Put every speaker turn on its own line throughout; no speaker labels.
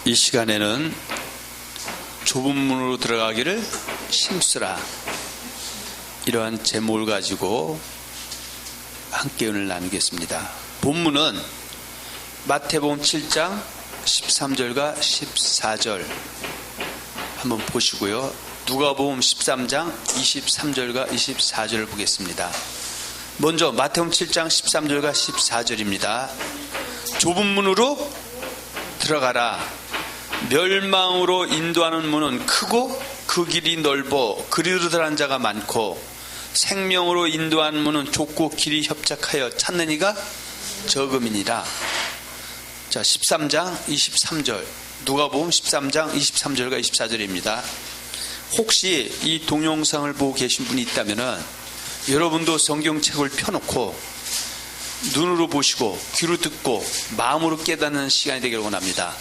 이 시간에는 좁은 문으로 들어가기를 힘쓰라, 이러한 제목을 가지고 함께 은혜를 나누겠습니다. 본문은 마태복음 7장 13절과 14절 한번 보시고요. 누가복음 13장 23절과 24절을 보겠습니다. 먼저 마태복음 7장 13절과 14절입니다. 좁은 문으로 들어가라. 멸망으로 인도하는 문은 크고 그 길이 넓어 그리로 들어가는 자가 많고, 생명으로 인도하는 문은 좁고 길이 협착하여 찾는 이가 적음이니라. 자, 13장 23절, 누가복음 13장 23절과 24절입니다. 혹시 이 동영상을 보고 계신 분이 있다면 여러분도 성경책을 펴놓고 눈으로 보시고 귀로 듣고 마음으로 깨닫는 시간이 되기를 원합니다.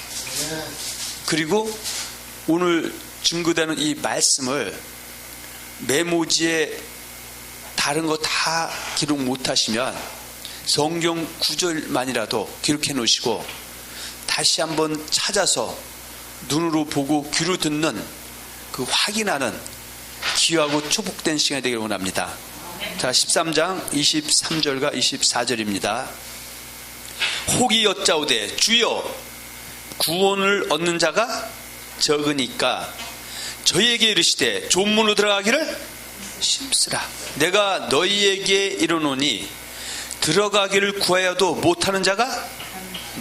그리고 오늘 증거되는 이 말씀을 메모지에 다른 거 다 기록 못하시면 성경 구절만이라도 기록해 놓으시고 다시 한번 찾아서 눈으로 보고 귀로 듣는 그 확인하는 귀하고 축복된 시간이 되기를 원합니다. 자, 13장 23절과 24절입니다. 혹이 여짜오되 주여 구원을 얻는 자가 적으니까 저희에게 이르시되 좁은 문으로 들어가기를 힘쓰라. 내가 너희에게 이르노니 들어가기를 구하여도 못하는 자가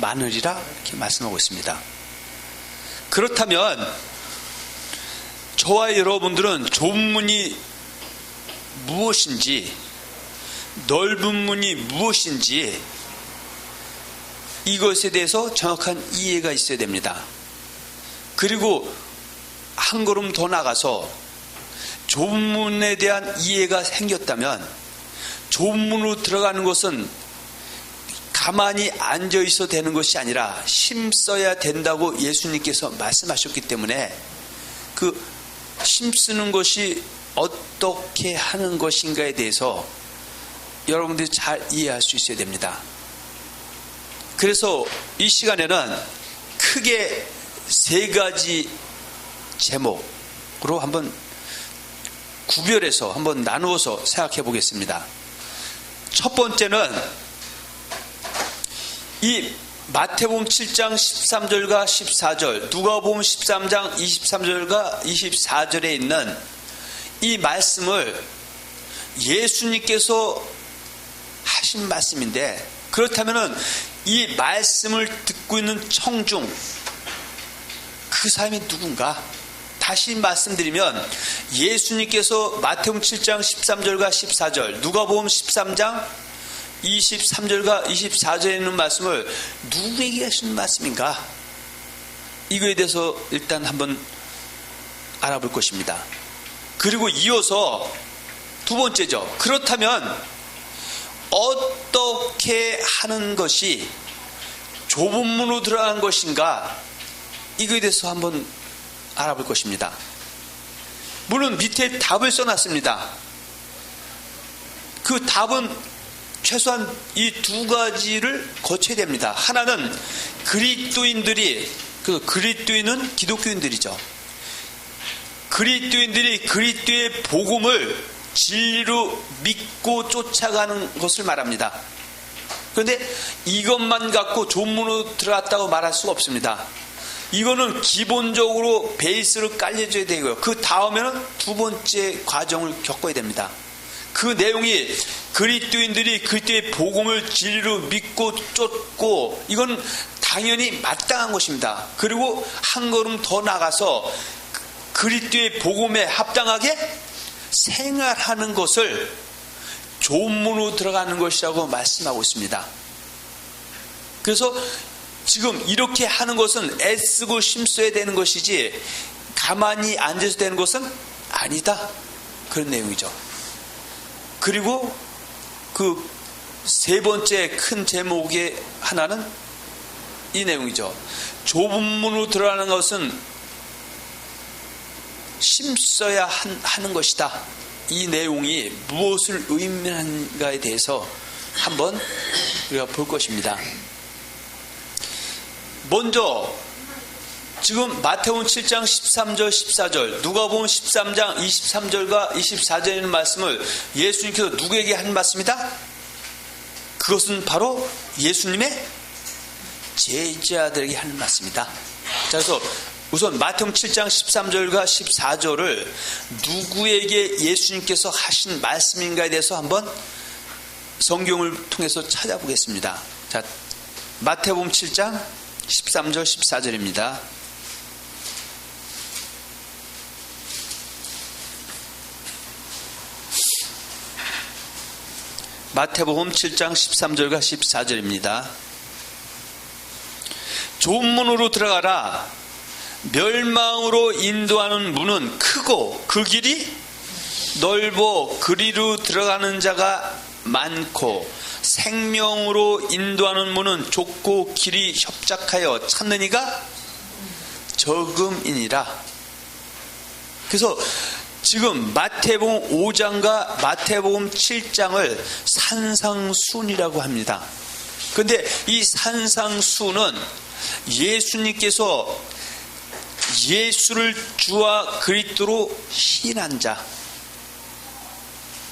많으리라, 이렇게 말씀하고 있습니다. 그렇다면 저와 여러분들은 좁은 문이 무엇인지, 넓은 문이 무엇인지 이것에 대해서 정확한 이해가 있어야 됩니다. 그리고 한 걸음 더 나가서 좁은 문에 대한 이해가 생겼다면, 좁은 문으로 들어가는 것은 가만히 앉아 있어도 되는 것이 아니라 힘써야 된다고 예수님께서 말씀하셨기 때문에 그 힘쓰는 것이 어떻게 하는 것인가에 대해서 여러분들이 잘 이해할 수 있어야 됩니다. 그래서 이 시간에는 크게 세 가지 제목으로 한번 구별해서 한번 나누어서 생각해 보겠습니다. 첫 번째는 이 마태복음 7장 13절과 14절, 누가복음 13장 23절과 24절에 있는 이 말씀을 예수님께서 하신 말씀인데, 그렇다면 이 말씀을 듣고 있는 청중, 그 사람이 누군가? 다시 말씀드리면 예수님께서 마태복음 7장 13절과 14절, 누가복음 13장 23절과 24절에 있는 말씀을 누구에게 하시는 말씀인가? 이거에 대해서 일단 한번 알아볼 것입니다. 그리고 이어서 두 번째죠. 그렇다면 어떻게 하는 것이 좁은 문으로 들어간 것인가? 이거에 대해서 한번 알아볼 것입니다. 물론 밑에 답을 써놨습니다. 그 답은 최소한 이 두 가지를 거쳐야 됩니다. 하나는 그리스도인들이, 그 그리스도인은 기독교인들이죠. 그리스도인들이 그리스도의 복음을 진리로 믿고 쫓아가는 것을 말합니다. 그런데 이것만 갖고 좁은 문으로 들어갔다고 말할 수가 없습니다. 이거는 기본적으로 베이스를 깔려줘야 되고요. 그 다음에는 두 번째 과정을 겪어야 됩니다. 그 내용이 그리스도인들이 그리스도의 복음을 진리로 믿고 쫓고, 이건 당연히 마땅한 것입니다. 그리고 한 걸음 더 나가서 그리스도의 복음에 합당하게 생활하는 것을 좁은 문으로 들어가는 것이라고 말씀하고 있습니다. 그래서 지금 이렇게 하는 것은 애쓰고 힘써야 되는 것이지 가만히 앉아서 되는 것은 아니다, 그런 내용이죠. 그리고 그 세 번째 큰 제목의 하나는 이 내용이죠. 좁은 문으로 들어가는 것은 힘써야 하는 것이다. 이 내용이 무엇을 의미하는가에 대해서 한번 우리가 볼 것입니다. 먼저 지금 마태복음 7장 13절 14절, 누가복음 13장 23절과 24절에 있는 말씀을 예수님께서 누구에게 한 말씀이다? 그것은 바로 예수님의 제자들에게 하는 말씀이다. 자, 그래서 우선 마태복음 7장 13절과 14절을 누구에게 예수님께서 하신 말씀인가에 대해서 한번 성경을 통해서 찾아보겠습니다. 자, 마태복음 7장 13절 14절입니다. 마태복음 7장 13절과 14절입니다. 좁은 문으로 들어가라. 멸망으로 인도하는 문은 크고 그 길이 넓어 그리로 들어가는 자가 많고 생명으로 인도하는 문은 좁고 길이 협착하여 찾는 이가 적음이니라. 그래서 지금 마태복음 5장과 마태복음 7장을 산상순이라고 합니다. 그런데 이 산상순은 예수님께서 예수를 주와 그리스도로 시인한 자,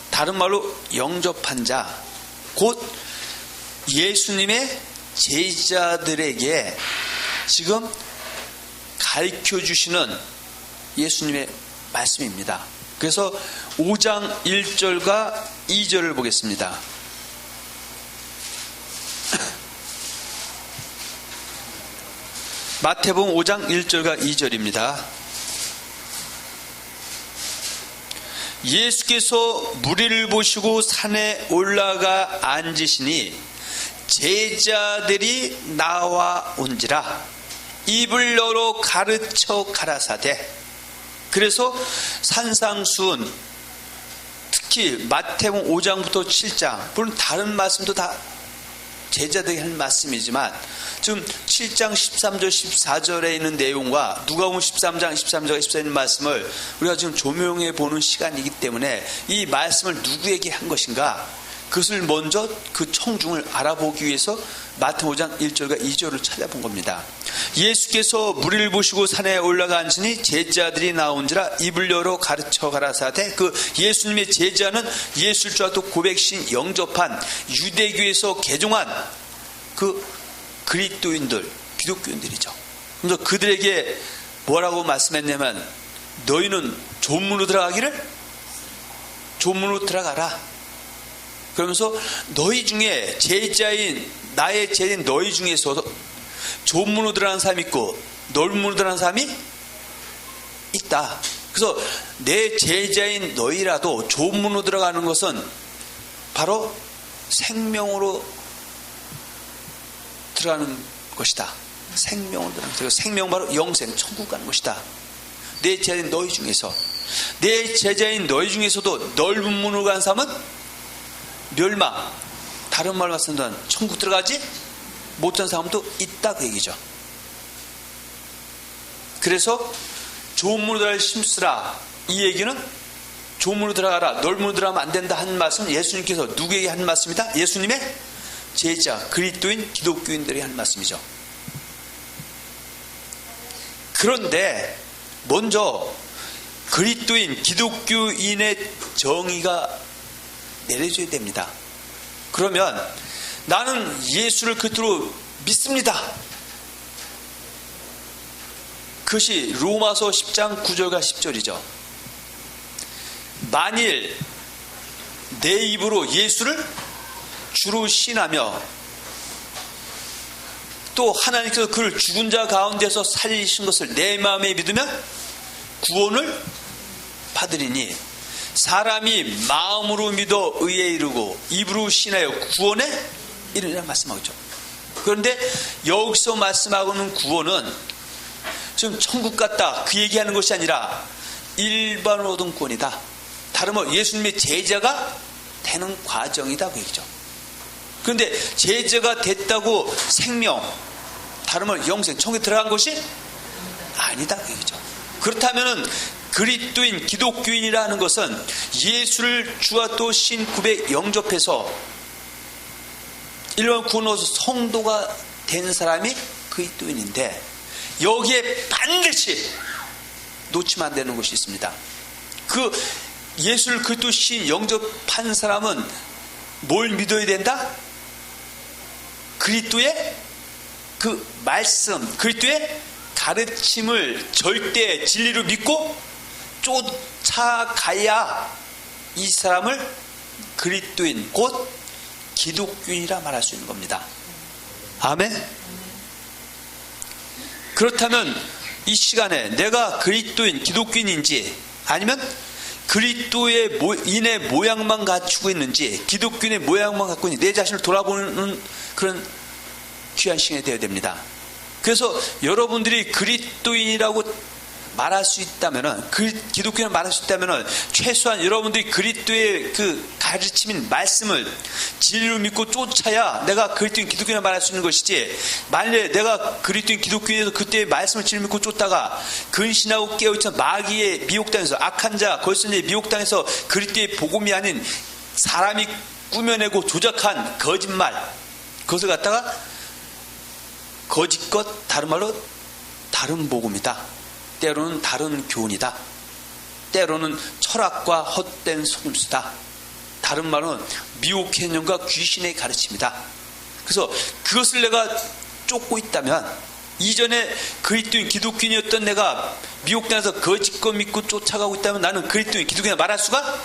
다른 말로 영접한 자, 곧 예수님의 제자들에게 지금 가르쳐 주시는 예수님의 말씀입니다. 그래서 5장 1절과 2절을 보겠습니다. 마태복음 5장 1절과 2절입니다. 예수께서 무리를 보시고 산에 올라가 앉으시니 제자들이 나와 온지라 입을 열어 가르쳐 가라사대. 그래서 산상순, 특히 마태복음 5장부터 7장, 물론 다른 말씀도 다 제자들이 한 말씀이지만 지금 7장 13절 14절에 있는 내용과 누가복음 13장 13절 14절에 있는 말씀을 우리가 지금 조명해 보는 시간이기 때문에 이 말씀을 누구에게 한 것인가, 그것을 먼저 그 청중을 알아보기 위해서 마태복음 5장 1절과 2절을 찾아본 겁니다. 예수께서 무리를 보시고 산에 올라가 앉으니 제자들이 나온지라 입을 열어 가르쳐 가라사대. 그 예수님의 제자는 예수를 주와 또 고백신 영접한 유대교에서 개종한 그 그리스도인들, 기독교인들이죠. 그래서 그들에게 뭐라고 말씀했냐면 너희는 좁은 문으로 들어가기를 좁은 문으로 들어가라. 그러면서 너희 중에 제자인 나의 제자인 너희 중에서 좁은 문으로 들어가는 사람이 있고 넓은 문으로 들어가는 사람이 있다. 그래서 내 제자인 너희라도 좁은 문으로 들어가는 것은 바로 생명으로 들어가는 것이다. 생명으로 들어가는 것이다. 생명 바로 영생, 천국 가는 것이다. 내 제자인 너희 중에서, 내 제자인 너희 중에서도 넓은 문으로 가는 사람은 멸망, 다른 말로 말씀드리면 천국 들어가지 못한 사람도 있다 그 얘기죠. 그래서 좁은 문으로 들어갈 힘쓰라, 이 얘기는 좁은 문으로 들어가라, 넓은 문으로 들어가면 안 된다 하는 말씀은 예수님께서 누구에게 한 말씀이다? 예수님의 제자, 그리스도인 기독교인들이 한 말씀이죠. 그런데 먼저 그리스도인 기독교인의 정의가 내려줘야 됩니다. 그러면 나는 예수를 그리스도로 믿습니다. 그것이 로마서 10장 9절과 10절이죠. 만일 내 입으로 예수를 주로 신하며 또 하나님께서 그를 죽은 자 가운데서 살리신 것을 내 마음에 믿으면 구원을 받으리니 사람이 마음으로 믿어 의에 이르고 입으로 신하여 구원에 이르리라 말씀하고 있죠. 그런데 여기서 말씀하고는 구원은 지금 천국 같다 그 얘기하는 것이 아니라 일반으로 얻은 구원이다. 다른 말 예수님의 제자가 되는 과정이다 그 얘기죠. 그런데 제자가 됐다고 생명, 다른 말 영생, 천국에 들어간 것이 아니다 그 얘기죠. 그렇다면은 그리스도인 기독교인이라는 것은 예수를 주와 또 신 구백 영접해서 일반 구원 얻어서 성도가 된 사람이 그리스도인인데, 여기에 반드시 놓치면 안 되는 것이 있습니다. 그 예수를 그리스도신 영접한 사람은 뭘 믿어야 된다? 그리스도의 그 말씀, 그리스도의 가르침을 절대 진리로 믿고 쫓아가야 이 사람을 그리스도인 곧 기독교인이라 말할 수 있는 겁니다. 아멘. 그렇다면 이 시간에 내가 그리스도인 기독교인인지 아니면 그리스도인의 모양만 갖추고 있는지 기독교인의 모양만 갖고 있는지 내 자신을 돌아보는 그런 귀한 시간이 되어야 됩니다. 그래서 여러분들이 그리스도인이라고 말할 수 있다면은, 기독교인을 말할 수 있다면은, 최소한 여러분들이 그리스도의 그 가르침인 말씀을 진리로 믿고 쫓아야 내가 그리스도인 기독교인을 말할 수 있는 것이지, 만약에 내가 그리스도인 기독교인에서 그때의 말씀을 진리로 믿고 쫓다가 근신하고 깨어있던 마귀의 미혹당에서, 악한 자, 걸선자의 미혹당에서 그리스도의 복음이 아닌 사람이 꾸며내고 조작한 거짓말, 그것을 갖다가 거짓것, 다른 말로 다른 복음이다, 때로는 다른 교훈이다, 때로는 철학과 헛된 속임수다, 다른 말은 미혹개념과 귀신의 가르침이다. 그래서 그것을 내가 쫓고 있다면, 이전에 그리스도인 기독교인이었던 내가 미혹당해서 거짓것 믿고 쫓아가고 있다면 나는 그리스도인 기독교인을 말할 수가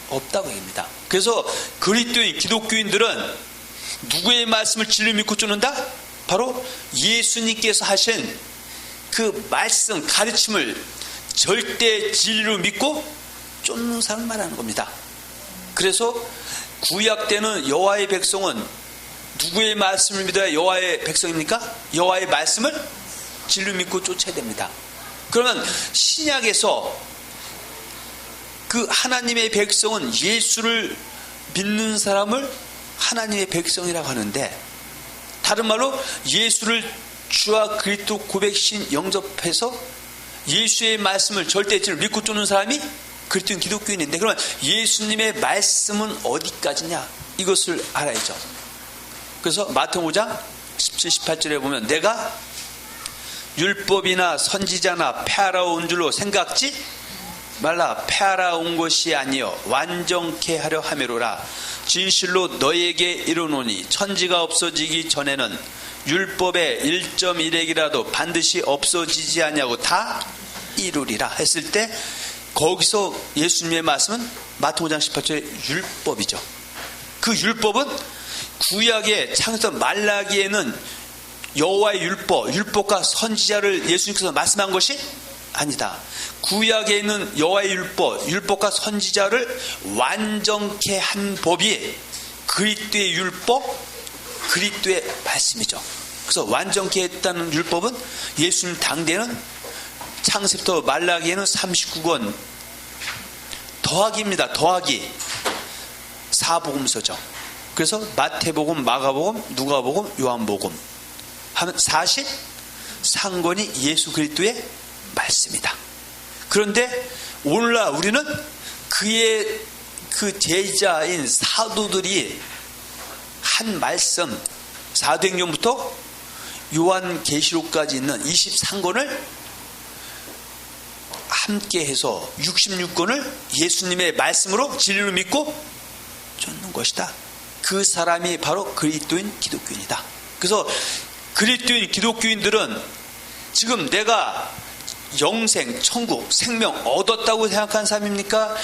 없다고 얘기합니다. 그래서 그리스도인 기독교인들은 누구의 말씀을 진리로 믿고 쫓는다? 바로 예수님께서 하신 그 말씀, 가르침을 절대 진리로 믿고 쫓는 사람을 말하는 겁니다. 그래서 구약 때는 여호와의 백성은 누구의 말씀을 믿어야 여호와의 백성입니까? 여호와의 말씀을 진리로 믿고 쫓아야 됩니다. 그러면 신약에서 그 하나님의 백성은 예수를 믿는 사람을 하나님의 백성이라고 하는데, 다른 말로 예수를 주와 그리스도 고백신 영접해서 예수의 말씀을 절대적으로 믿고 쫓는 사람이 그리스도인 기독교인인데, 그러면 예수님의 말씀은 어디까지냐, 이것을 알아야죠. 그래서 마태복음 5장 17, 18절에 보면 내가 율법이나 선지자나 폐하러 온 줄로 생각지 말라. 폐하러 온 것이 아니요 완전케 하려 함이로라. 진실로 너에게 이르노니 천지가 없어지기 전에는 율법의 1.1핵이라도 반드시 없어지지 아니하고 다 이루리라 했을 때, 거기서 예수님의 말씀은 마태복음 5장 18절의 율법이죠. 그 율법은 구약의 창세서 말라기에는 여호와의 율법과 선지자를 예수님께서 말씀한 것이 아니다. 구약에 있는 여호와의 율법과 선지자를 완전케 한 법이 그리스도의 율법, 그리스도의 말씀이죠. 그래서 완전케 했다는 율법은 예수님 당대는 창세부터 말라기에는 39권 더하기입니다. 더하기 사복음서죠. 그래서 마태복음, 마가복음, 누가복음, 요한복음 하면 43권이 예수 그리스도의 말씀이다. 그런데 오늘날 우리는 그의 그 제자인 사도들이 한 말씀, 사도행전부터 요한계시록까지 있는 23권을 함께 해서 66권을 예수님의 말씀으로 진리로 믿고 쫓는 것이다. 그 사람이 바로 그리스도인 기독교인이다. 그래서 그리스도인 기독교인들은 지금 내가 영생, 천국, 생명 얻었다고 생각하는 사람입니까?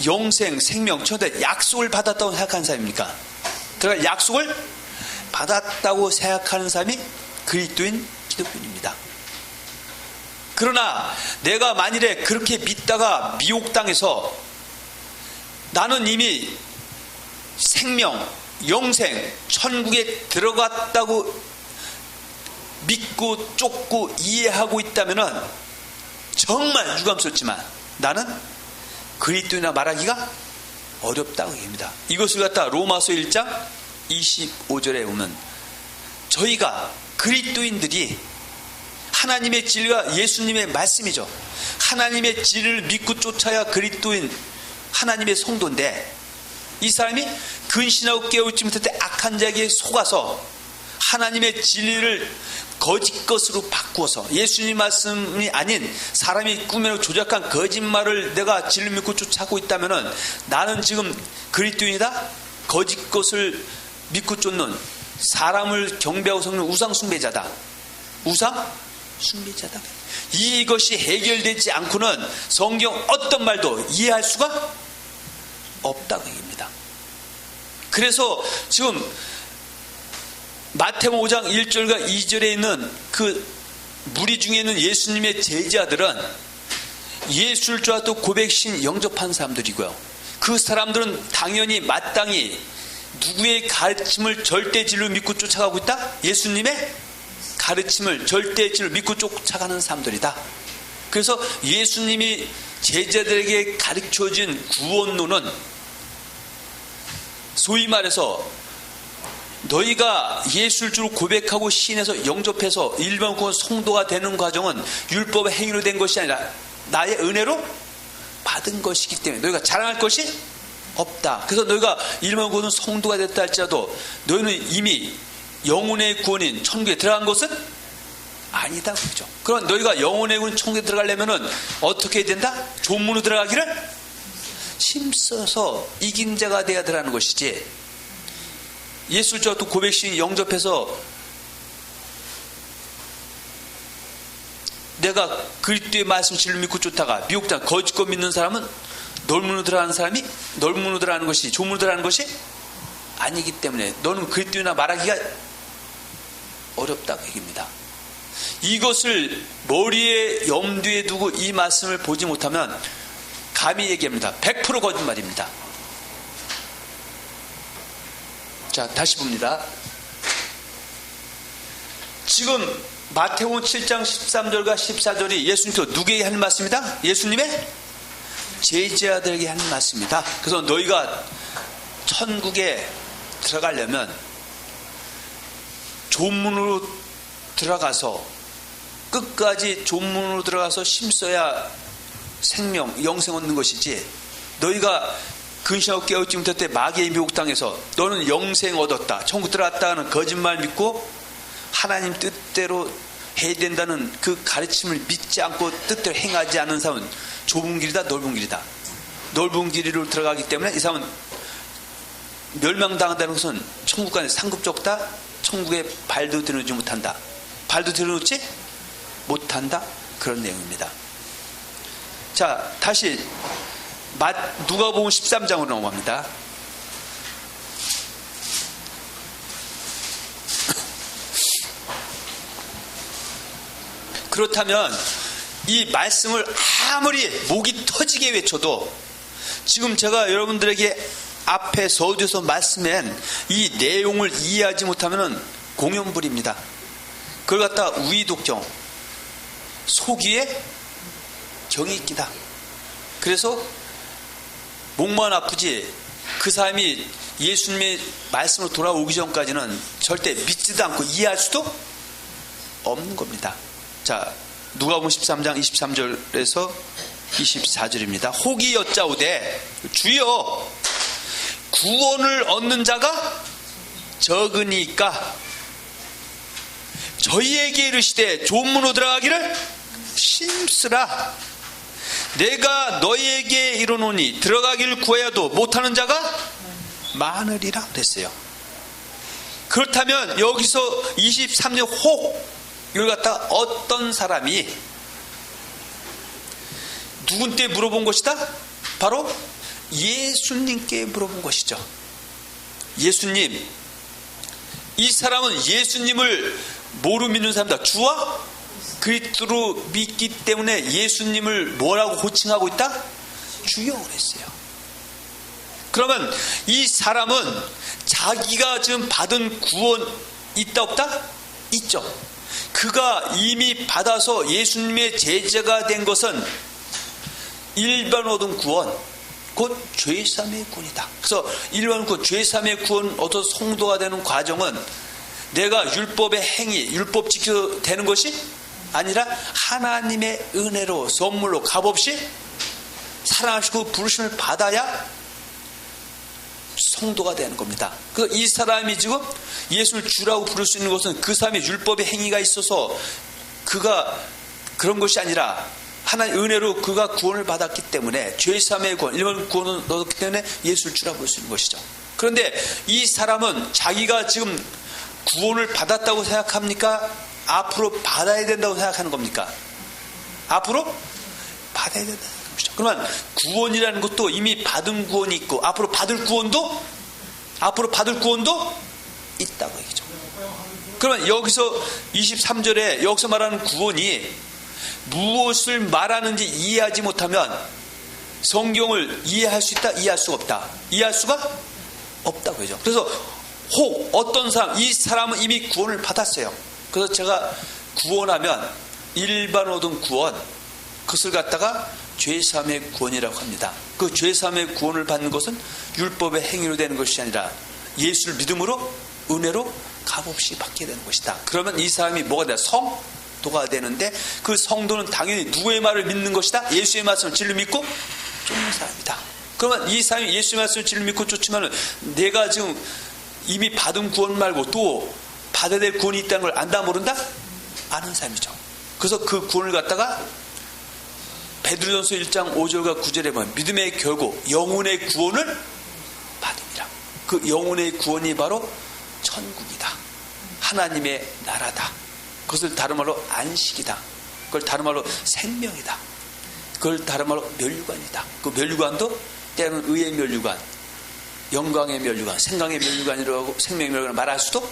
영생, 생명, 천국 약속을 받았다고 생각하는 사람입니까? 그러니까 약속을 받았다고 생각하는 사람이 그리스도인 기독교인입니다. 그러나 내가 만일에 그렇게 믿다가 미혹당해서 나는 이미 생명, 영생, 천국에 들어갔다고 믿고 쫓고 이해하고 있다면 정말 유감스럽지만 나는 그리스도인이라 말하기가 어렵다고 얘기합니다. 이것을 갖다 로마서 1장 25절에 보면 저희가 그리스도인들이 하나님의 진리가 예수님의 말씀이죠. 하나님의 진리를 믿고 쫓아야 그리스도인 하나님의 성도인데, 이 사람이 근신하고 깨어있지 못할 때 악한 자에게 속아서 하나님의 진리를 거짓 것으로 바꾸어서 예수님 말씀이 아닌 사람이 꾸며놓고 조작한 거짓말을 내가 진리 믿고 쫓아가고 있다면 나는 지금 그리스도인이다? 거짓 것을 믿고 쫓는 사람을 경배하고 섬기는 우상 숭배자다. 우상 숭배자다. 이것이 해결되지 않고는 성경 어떤 말도 이해할 수가 없다고 얘기입니다. 그래서 지금 마태복음 5장 1절과 2절에 있는 그 무리 중에 있는 예수님의 제자들은 예수를 좋아하고 고백신 영접한 사람들이고요. 그 사람들은 당연히 마땅히 누구의 가르침을 절대진리로 믿고 쫓아가고 있다? 예수님의 가르침을 절대진리로 믿고 쫓아가는 사람들이다. 그래서 예수님이 제자들에게 가르쳐준 구원론은 소위 말해서 너희가 예수를 주로 고백하고 시인해서 영접해서 일반 구원 성도가 되는 과정은 율법의 행위로 된 것이 아니라 나의 은혜로 받은 것이기 때문에 너희가 자랑할 것이 없다. 그래서 너희가 일반 구원은 성도가 됐다 할지라도 너희는 이미 영혼의 구원인 천국에 들어간 것은 아니다. 그렇죠? 그럼 너희가 영혼의 구원 천국에 들어가려면 어떻게 해야 된다? 존문으로 들어가기를 힘써서 이긴 자가 돼야 되라는 것이지, 예수를 또 고백신 영접해서 내가 그리스도의 말씀 진리를 믿고 쫓다가 미혹자 거짓것 믿는 사람은 널문으로 들어가는 사람이 널문으로 들어가는 것이 조문으로 들어가는 것이 아니기 때문에 너는 그리스도나 말하기가 어렵다고 얘기입니다. 이것을 머리에 염두에 두고 이 말씀을 보지 못하면 감히 얘기합니다. 100% 거짓말입니다. 자, 다시 봅니다. 지금 마태복음 7장 13절과 14절이 예수님께서 누구에게 하는 말씀이다? 예수님의 제자들에게 하는 말씀이다. 그래서 너희가 천국에 들어가려면 존문으로 들어가서 끝까지 존문으로 들어가서 힘써야 생명, 영생 얻는 것이지, 너희가 근심하고 깨어있지 못할 때 마귀의 미혹당해서 너는 영생 얻었다, 천국 들어갔다 하는 거짓말 믿고 하나님 뜻대로 해야 된다는 그 가르침을 믿지 않고 뜻대로 행하지 않는 사람은 좁은 길이다, 넓은 길이다. 넓은 길이로 들어가기 때문에 이 사람은 멸망당한다는 것은 천국 간에 상급적다, 천국에 발도 들여놓지 못한다, 발도 들여놓지 못한다, 그런 내용입니다. 자, 다시 누가복음 13장으로 넘어갑니다. 그렇다면 이 말씀을 아무리 목이 터지게 외쳐도 지금 제가 여러분들에게 앞에 서두에서 말씀한 이 내용을 이해하지 못하면 공연불입니다. 그걸 갖다가 우의독경, 속이에 정이 있기다. 그래서 목만 아프지 그 사람이 예수님의 말씀으로 돌아오기 전까지는 절대 믿지도 않고 이해할 수도 없는 겁니다. 자, 누가복음 13장 23절에서 24절입니다. 혹이 여짜오되 주여 구원을 얻는 자가 적으니까 저희에게 이르시되 존문으로 들어가기를 힘쓰라. 내가 너희에게 이르노니 들어가기를 구하여도 못하는 자가 많으리라 그랬어요. 그렇다면 여기서 23절 혹 이걸 갖다 어떤 사람이 누군데 물어본 것이다? 바로 예수님께 물어본 것이죠. 예수님, 이 사람은 예수님을 뭐로 믿는 사람이다? 주와 그리스도로 믿기 때문에 예수님을 뭐라고 호칭하고 있다? 주여 그랬어요. 그러면 이 사람은 자기가 지금 받은 구원 있다 없다? 있죠. 그가 이미 받아서 예수님의 제자가 된 것은 일반 얻은 구원, 곧 죄사함의 구원이다. 그래서 일반 구원, 죄사함의 구원 얻어 성도가 되는 과정은 내가 율법의 행위, 율법 지켜 되는 것이 아니라 하나님의 은혜로 선물로 값없이 사랑하시고 부르심을 받아야 성도가 되는 겁니다. 그래서 이 사람이 지금 예수를 주라고 부를 수 있는 것은 그 사람의 율법의 행위가 있어서 그가 그런 것이 아니라 하나님의 은혜로 그가 구원을 받았기 때문에 죄사함의 구원, 일반 구원을 얻었기 때문에 예수를 주라고 부를 수 있는 것이죠. 그런데 이 사람은 자기가 지금 구원을 받았다고 생각합니까? 앞으로 받아야 된다고 생각하는 겁니까? 앞으로 받아야 된다는 것이죠. 그러면 구원이라는 것도 이미 받은 구원이 있고 앞으로 받을 구원도 있다고 얘기죠. 그러면 여기서 23절에 여기서 말하는 구원이 무엇을 말하는지 이해하지 못하면 성경을 이해할 수 있다, 이해할 수가 없다. 이해할 수가 없다고 하죠. 그래서 혹 어떤 사람, 이 사람은 이미 구원을 받았어요. 그래서 제가 구원하면 일반 얻은 구원, 그것을 갖다가 죄사함의 구원이라고 합니다. 그 죄사함의 구원을 받는 것은 율법의 행위로 되는 것이 아니라 예수를 믿음으로 은혜로 값없이 받게 되는 것이다. 그러면 이 사람이 뭐가 돼요? 성도가 되는데 그 성도는 당연히 누구의 말을 믿는 것이다? 예수의 말씀을 진리 믿고 쫓는 사람이다. 그러면 이 사람이 예수의 말씀을 진리 믿고 쫓으면 내가 지금 이미 받은 구원 말고 또 받아야 될 구원이 있다는 걸 안다 모른다? 아는 사람이죠. 그래서 그 구원을 갖다가 베드로전서 1장 5절과 9절에 보면 믿음의 결국 영혼의 구원을 받음이라. 그 영혼의 구원이 바로 천국이다. 하나님의 나라다. 그것을 다른 말로 안식이다. 그걸 다른 말로 생명이다. 그걸 다른 말로 멸류관이다. 그 멸류관도 때로는 의의 멸류관, 영광의 멸류관, 생강의 멸류관이라고 하고 생명의 멸류관을 말할 수도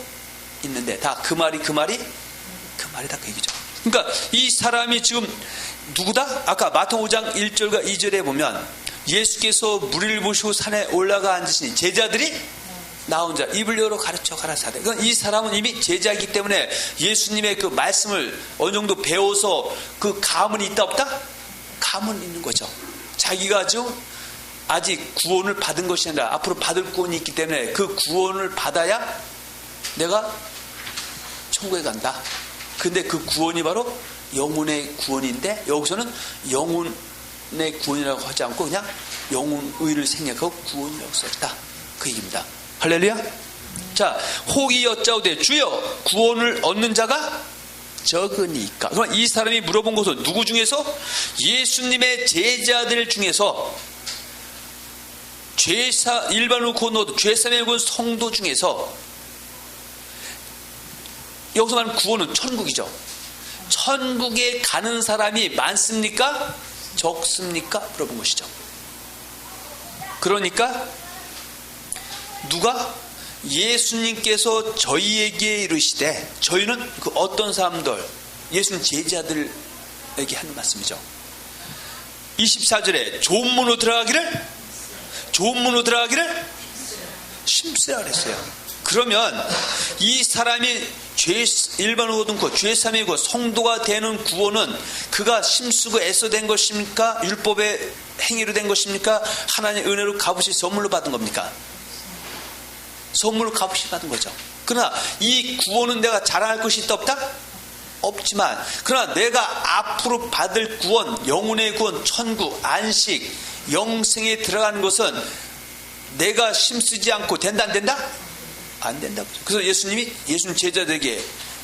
있는데 다 그 말이다 그 얘기죠. 그러니까 이 사람이 지금 누구다? 아까 마태복음 5장 1절과 2절에 보면 예수께서 무리를 보시고 산에 올라가 앉으시니 제자들이 나온 자 입을 열어 가르쳐 가라사대. 그러니까 이 사람은 이미 제자이기 때문에 예수님의 그 말씀을 어느 정도 배워서 그 감은 있다 없다? 감은 있는 거죠. 자기가 지금 아직 구원을 받은 것이 아니라 앞으로 받을 구원이 있기 때문에 그 구원을 받아야 내가 천국에 간다. 근데 그 구원이 바로 영혼의 구원인데 여기서는 영혼의 구원이라고 하지 않고 그냥 영혼의를 생략하고 구원이라고 썼다. 그 얘기입니다. 할렐루야. 자, 혹이 여짜오되 주여 구원을 얻는 자가 적으니까. 그럼 이 사람이 물어본 것은 누구 중에서? 예수님의 제자들 중에서 일반으로 구원 죄사함의 구원 성도 중에서 여기서 말하는 구원은 천국이죠. 천국에 가는 사람이 많습니까? 적습니까? 물어본 것이죠. 그러니까 누가? 예수님께서 저희에게 이르시되, 저희는 그 어떤 사람들, 예수님 제자들에게 하는 말씀이죠. 24절에 좋은 문으로 들어가기를 심쓰라 그랬어요. 그러면 이 사람이 일반으로 얻은 구원, 죄사함의 구원, 성도가 되는 구원은 그가 심쓰고 애써 된 것입니까? 율법의 행위로 된 것입니까? 하나님의 은혜로 값없이 선물로 받은 겁니까? 선물로 값없이 받은 거죠. 그러나 이 구원은 내가 자랑할 것이 있다 없다? 없지만 그러나 내가 앞으로 받을 구원, 영혼의 구원, 천국, 안식, 영생에 들어가는 것은 내가 힘쓰지 않고 된다 안 된다? 안 된다고. 그래서 예수님 제자들에게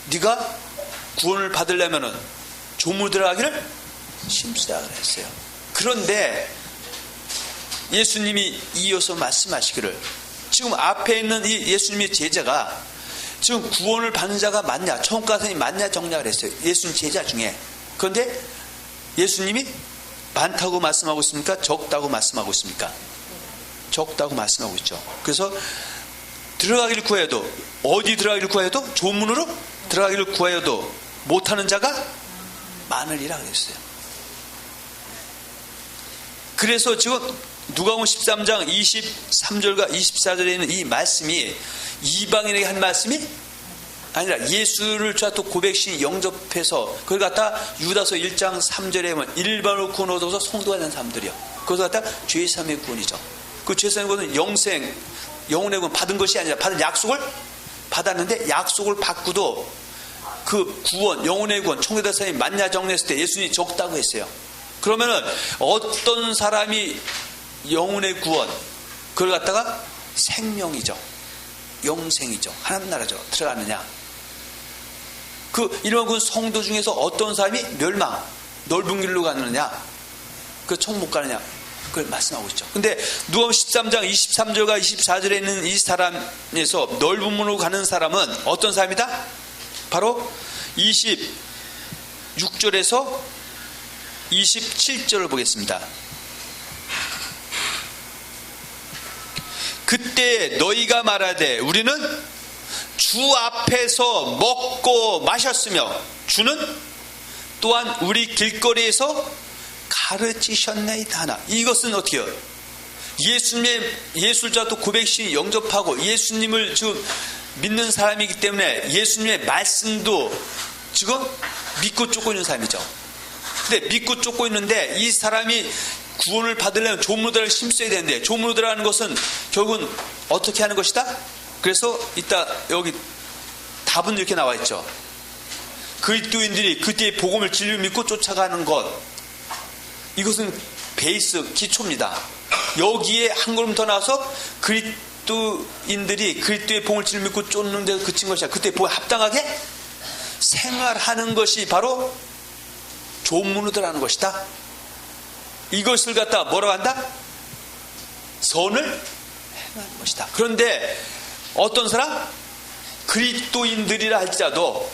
네가 구원을 받으려면은 조물 들어가기를 힘쓰라 그랬어요. 그런데 예수님이 이어서 말씀하시기를 지금 앞에 있는 이 예수님의 제자가 지금 구원을 받는 자가 많냐, 천국 가는 사람이 많냐 적냐 그랬어요. 예수님 제자 중에. 그런데 예수님이 많다고 말씀하고 있습니까? 적다고 말씀하고 있습니까? 적다고 말씀하고 있죠. 그래서 들어가기를 구해도, 어디 들어가기를 구해도, 좋은 문으로 들어가기를 구해도 못하는 자가 많으리라 그랬어요. 그래서 지금 누가복음 13장 23절과 24절에 있는 이 말씀이 이방인에게 한 말씀이 아니라 예수를 또 고백신 영접해서 그걸 갖다 유다서 1장 3절에 보면 일반으로 구원 얻어서 성도가 된 사람들이요. 그것을 갖다 죄사함의 구원이죠. 그 죄사함의 구원은 영생, 영혼의 구원 받은 것이 아니라 받은 약속을 받았는데 약속을 받고도 그 구원, 영혼의 구원, 천국에 갈 사람이 많냐 적냐했을 때 예수님이 적다고 했어요. 그러면은 어떤 사람이 영혼의 구원, 그걸 갖다가 생명이죠. 영생이죠. 하나님 나라죠. 들어가느냐. 그 일반군 성도 중에서 어떤 사람이 멸망, 넓은 길로 가느냐, 그 천국 못 가느냐, 그걸 말씀하고 있죠. 근데 누가복음 13장 23절과 24절에 있는 이 사람에서 넓은 문으로 가는 사람은 어떤 사람이다? 바로 26절에서 27절을 보겠습니다. 그때 너희가 말하되 우리는 주 앞에서 먹고 마셨으며 주는 또한 우리 길거리에서 가르치셨나이다 하나. 이것은 어떻게 해요? 예수님의 예술자도 고백시 영접하고 예수님을 지금 믿는 사람이기 때문에 예수님의 말씀도 지금 믿고 쫓고 있는 사람이죠. 근데 믿고 쫓고 있는데 이 사람이 구원을 받으려면 조문으로들을 힘써야 되는데 조문으로들하는 것은 결국은 어떻게 하는 것이다? 그래서 이따 여기 답은 이렇게 나와 있죠. 그리스도인들이 그때의 복음을 진리로 믿고 쫓아가는 것, 이것은 베이스 기초입니다. 여기에 한 걸음 더 나와서 그리스도인들이 그리스도의 복음을 진리로 믿고 쫓는 데 그친 것이야. 그때의 복음에 합당하게 생활하는 것이 바로 조문으로들하는 것이다. 이것을 갖다 뭐라고 한다? 선을 행하는 것이다. 그런데 어떤 사람? 그리스도인들이라 할지라도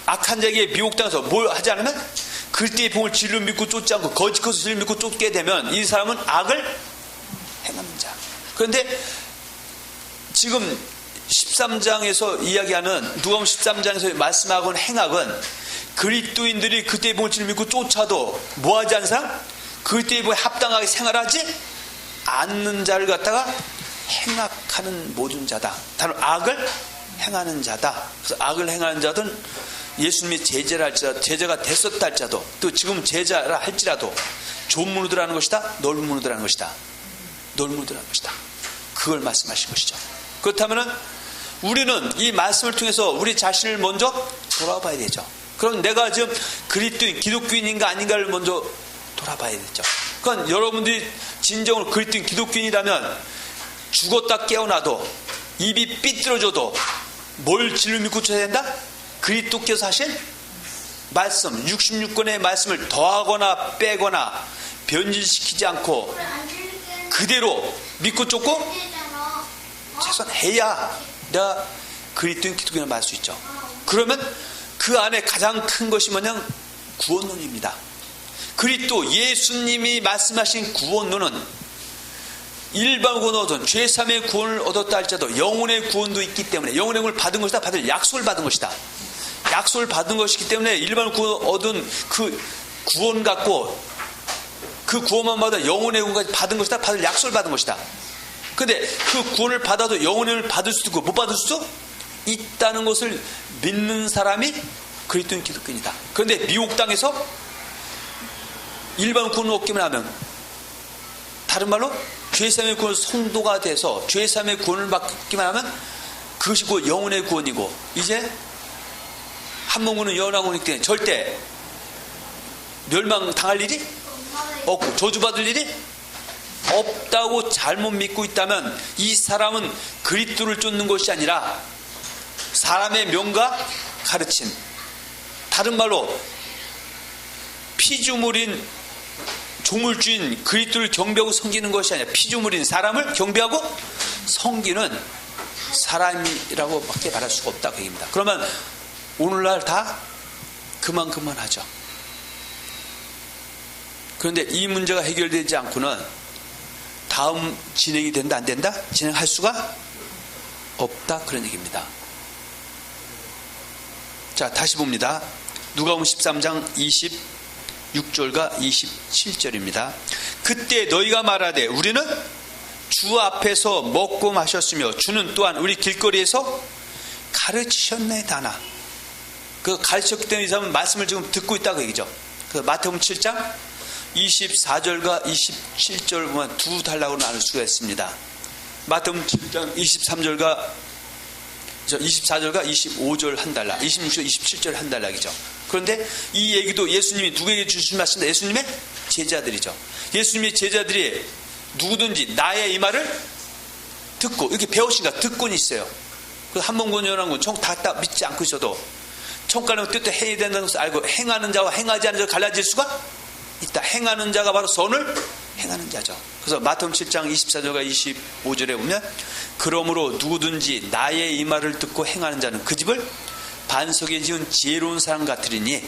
악한 자에게 미혹당해서 뭘 하지 않으면 그리스도의 복음을 진리로 믿고 쫓지 않고 거짓 것을 진리로 믿고 쫓게 되면 이 사람은 악을 행하는 자. 그런데 지금 13장에서 이야기하는 누가복음 13장에서 말씀하고 있는 행악은 그리스도인들이 그때의 복음을 진리로 믿고 쫓아도 뭐하지 않는 사람? 그때의 복음에 합당하게 생활하지 않는 자를 갖다가 행악하는 모든 자다. 다른 악을 행하는 자다. 그래서 악을 행하는 자들은 예수님이 제자라 할지라도, 제자가 됐었다 할지라도, 또 지금 제자라 할지라도 좁은 문으로 들어가는 것이다, 넓은 문으로 들어가는 것이다. 넓은 문으로 들어가는 것이다. 그걸 말씀하신 것이죠. 그렇다면 우리는 이 말씀을 통해서 우리 자신을 먼저 돌아봐야 되죠. 그럼 내가 지금 그리스도인, 기독교인인가 아닌가를 먼저 돌아봐야 되죠. 그러니까 여러분들이 진정으로 그리스도인, 기독교인이라면 죽었다 깨어나도 입이 삐뚤어져도 뭘 진리로 믿고 쳐야 된다? 그리스도께서 하신 말씀, 66권의 말씀을 더하거나 빼거나 변질시키지 않고 그대로 믿고 쫓고 최소한해야 내가 그리스도인, 기독교인을 말할 수 있죠. 그러면 그 안에 가장 큰 것이 뭐냐? 구원론입니다. 그리스도 예수님이 말씀하신 구원론은 일반 구원을 얻은 죄사함의 구원을 얻었다 할지라도 영혼의 구원도 있기 때문에 영혼의 구원을 받은 것이다. 받을 약속을 받은 것이다. 약속을 받은 것이기 때문에 일반 구원을 얻은 그 구원 갖고 그 구원만 받아 영혼의 구원까지 받은 것이다. 받을 약속을 받은 것이다. 그런데 그 구원을 받아도 영혼의 구원을 받을 수도 있고 못 받을 수도 있다는 것을 믿는 사람이 그리스도인, 기독교인이다. 그런데 미혹당해서 일반 구원을 얻기만 하면, 다른 말로 죄사함의 구원 성도가 돼서 죄사함의 구원을 받기만 하면 그것이 곧 영혼의 구원이고, 이제 한몸구는 영원한 구원이기 때문에 절대 멸망당할 일이 없고 저주받을 일이 없다고 잘못 믿고 있다면 이 사람은 그리스도를 쫓는 것이 아니라 사람의 명과 가르침, 다른 말로 피조물인 조물주인 그리스도를 경배하고 섬기는 것이 아니라 피조물인 사람을 경배하고 섬기는 사람이라고 밖에 말할 수가 없다 그 얘기입니다. 그러면 오늘날 다 그만큼만 하죠. 그런데 이 문제가 해결되지 않고는 다음 진행이 된다 안 된다? 진행할 수가 없다 그런 얘기입니다. 자, 다시 봅니다. 누가복음 13장 26절과 27절입니다. 그때 너희가 말하되 우리는 주 앞에서 먹고 마셨으며 주는 또한 우리 길거리에서 가르치셨나이다 하나. 그 가르쳤기 때문에 이 사람은 말씀을 지금 듣고 있다고 얘기죠. 그 마태복음 7장 24절과 27절 보면 두 단락으로 나눌 수가 있습니다. 마태복음 7장 24절과 25절 한 단락, 26절, 27절 한 단락이죠. 그런데 이 얘기도 예수님이 누구에게 주신 말씀인데 예수님의 제자들이죠. 예수님의 제자들이 누구든지 나의 이 말을 듣고, 이렇게 배우시니까 듣고는 있어요. 그 한번군요라는 건 총 다 믿지 않고 있어도 총가는 뜻도 해야 된다는 것을 알고 행하는 자와 행하지 않는 자가 갈라질 수가 있다. 행하는 자가 바로 선을 행하는 자죠. 그래서 마태복음 7장 24절과 25절에 보면 그러므로 누구든지 나의 이 말을 듣고 행하는 자는 그 집을 반석에 지은 지혜로운 사람 같으리니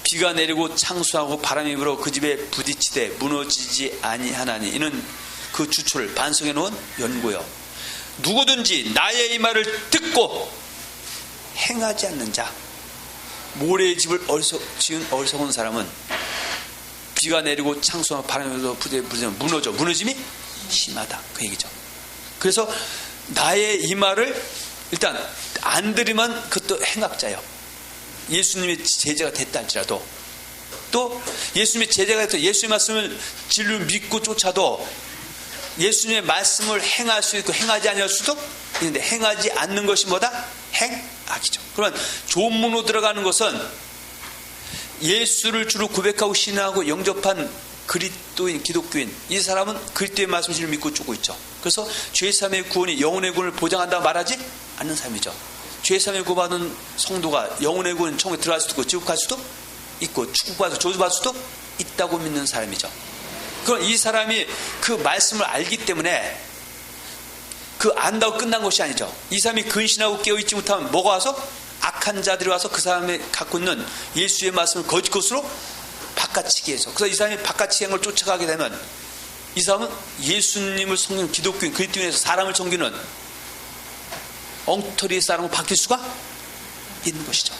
비가 내리고 창수하고 바람이 불어 그 집에 부딪히되 무너지지 아니하나니 이는 그 주초를 반석에 놓은 연고요. 누구든지 나의 이 말을 듣고 행하지 않는 자, 모래의 집을 지은 어리석은 사람은 비가 내리고 창수하고 바람이 불어 부딪히면 무너짐이 심하다, 그 얘기죠. 그래서 나의 이 말을 일단 안 들으면 그것도 행악자예요. 예수님의 제자가 됐다 할지라도, 또 예수님의 제자가 돼서 예수의 말씀을 진리로 믿고 쫓아도 예수님의 말씀을 행할 수 있고 행하지 않을 수도 있는데, 행하지 않는 것이 뭐다? 행악이죠. 그러면 조문으로 들어가는 것은 예수를 주로 고백하고 신앙하고 영접한 그리스도인, 기독교인, 이 사람은 그리스도의 말씀을 믿고 쫓고 있죠. 그래서 죄사함의 구원이 영혼의 구원을 보장한다고 말하지 않는 삶이죠. 죄사함의 구원받은 성도가 영혼의 구원 천국에 들어갈 수도 있고 지옥 갈 수도 있고 축복받아서 저주받을 수도 있다고 믿는 사람이죠. 그럼 이 사람이 그 말씀을 알기 때문에 그 안다고 끝난 것이 아니죠. 이 사람이 근신하고 깨어있지 못하면 뭐가 와서? 악한 자들이 와서 그 사람이 갖고 있는 예수의 말씀을 거짓 것으로 바꿔치기 해서, 그래서 이 사람이 바꿔치기 한 걸 쫓아가게 되면 이 사람은 예수님을 섬기는 기독교인, 그리스도인에서 사람을 섬기는 엉터리 사람으로 바뀔 수가 있는 것이죠.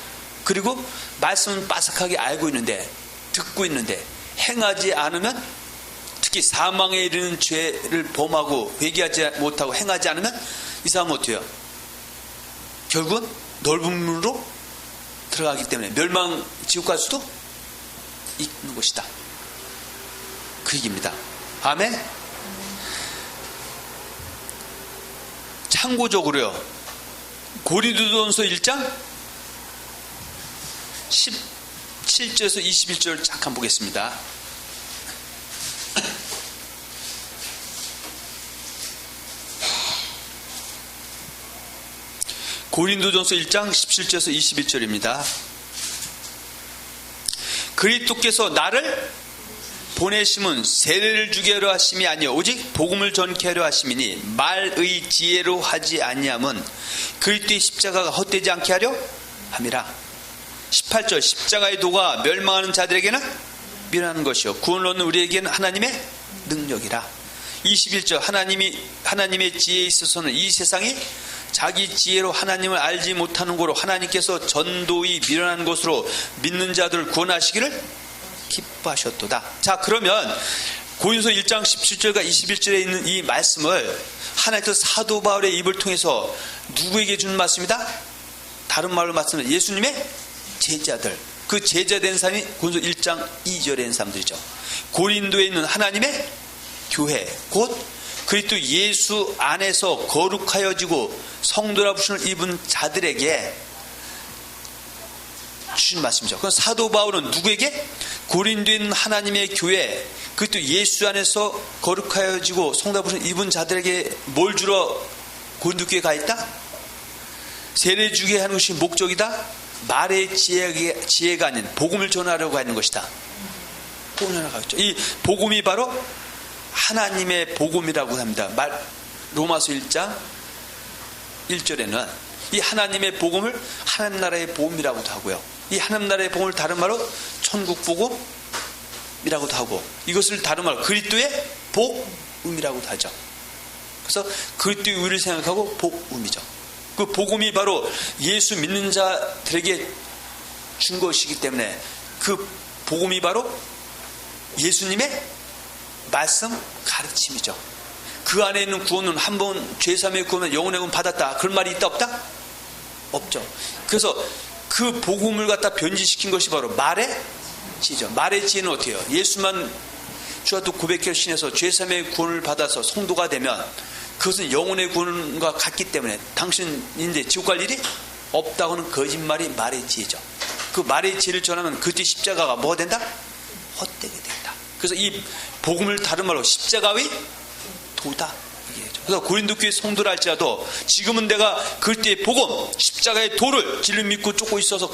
그리고 말씀은 빠삭하게 알고 있는데, 듣고 있는데 행하지 않으면, 특히 사망에 이르는 죄를 범하고 회개하지 못하고 행하지 않으면 이 사람은 어떻게 해요? 결국은 넓은 문으로 들어가기 때문에 멸망, 지옥 갈 수도 있는 것이다, 그 얘기입니다. 아멘. 참고적으로요, 고린도전서 1장 17절에서 21절 잠깐 보겠습니다. 고린도전서 1장 17절에서 21절입니다. 그리스도께서 나를 보내심은 세례를 주게 하려 하심이 아니요 오직 복음을 전케 하려 하심이니 말의 지혜로 하지 아니함은 그리스도의 십자가가 헛되지 않게 하려 함이라. 18절, 십자가의 도가 멸망하는 자들에게는 미련한 것이요 구원을 얻는 우리에게는 하나님의 능력이라. 21절, 하나님의 지혜에 있어서는 이 세상이 자기 지혜로 하나님을 알지 못하는 거로 하나님께서 전도의 미련한 것으로 믿는 자들을 구원하시기를 기뻐하셨도다. 자, 그러면 고린도서 1장 17절과 21절에 있는 이 말씀을 하나님께서 사도 바울의 입을 통해서 누구에게 주는 말씀이다? 다른 말로 말씀은 예수님의 제자들, 그 제자된 사람이 고린도서 1장 2절에 있는 사람들이죠. 고린도에 있는 하나님의 교회, 곧 그리스도 예수 안에서 거룩하여지고 성도라 부르심을 입은 자들에게 주신 말씀이죠. 그럼 사도 바울은 누구에게? 고린도에 있는 하나님의 교회, 그리스도 예수 안에서 거룩하여지고 성도라 부르심을 입은 자들에게 뭘 주러 고린도 교회에 가 있다? 세례 주게 하는 것이 목적이다? 말의 지혜가 아닌 복음을 전하려고 하는 것이다. 복음을 전하려고 하죠. 이 복음이 바로 하나님의 복음이라고 합니다. 로마서 1장 1절에는 이 하나님의 복음을 하나님 나라의 복음이라고도 하고요, 이 하나님 나라의 복음을 다른 말로 천국 복음이라고도 하고, 이것을 다른 말로 그리스도의 복음이라고도 하죠. 그래서 그리스도의 의를 생각하고 복음이죠. 그 복음이 바로 예수 믿는 자들에게 준 것이기 때문에 그 복음이 바로 예수님의 말씀 가르침이죠. 그 안에 있는 구원은 한 번 죄사함의 구원은 영혼의 구원 받았다, 그런 말이 있다 없다? 없죠. 그래서 그 복음을 갖다 변질시킨 것이 바로 말의 지혜죠. 말의 지혜는 어떻게 해요? 예수만 주와 또 고백할 신에서 죄사함의 구원을 받아서 성도가 되면 그것은 영혼의 구원과 같기 때문에 당신 이제 지옥 갈 일이 없다고는 거짓말이 말의 지혜죠. 그 말의 지혜를 전하면 그때 십자가가 뭐가 된다? 헛되게 된다. 그래서 이 복음을 다른 말로 십자가의 도다. 그래서 고린도 교회 성도를 할지라도 지금은 내가 그때의 복음, 십자가의 도를 진리 믿고 쫓고 있어서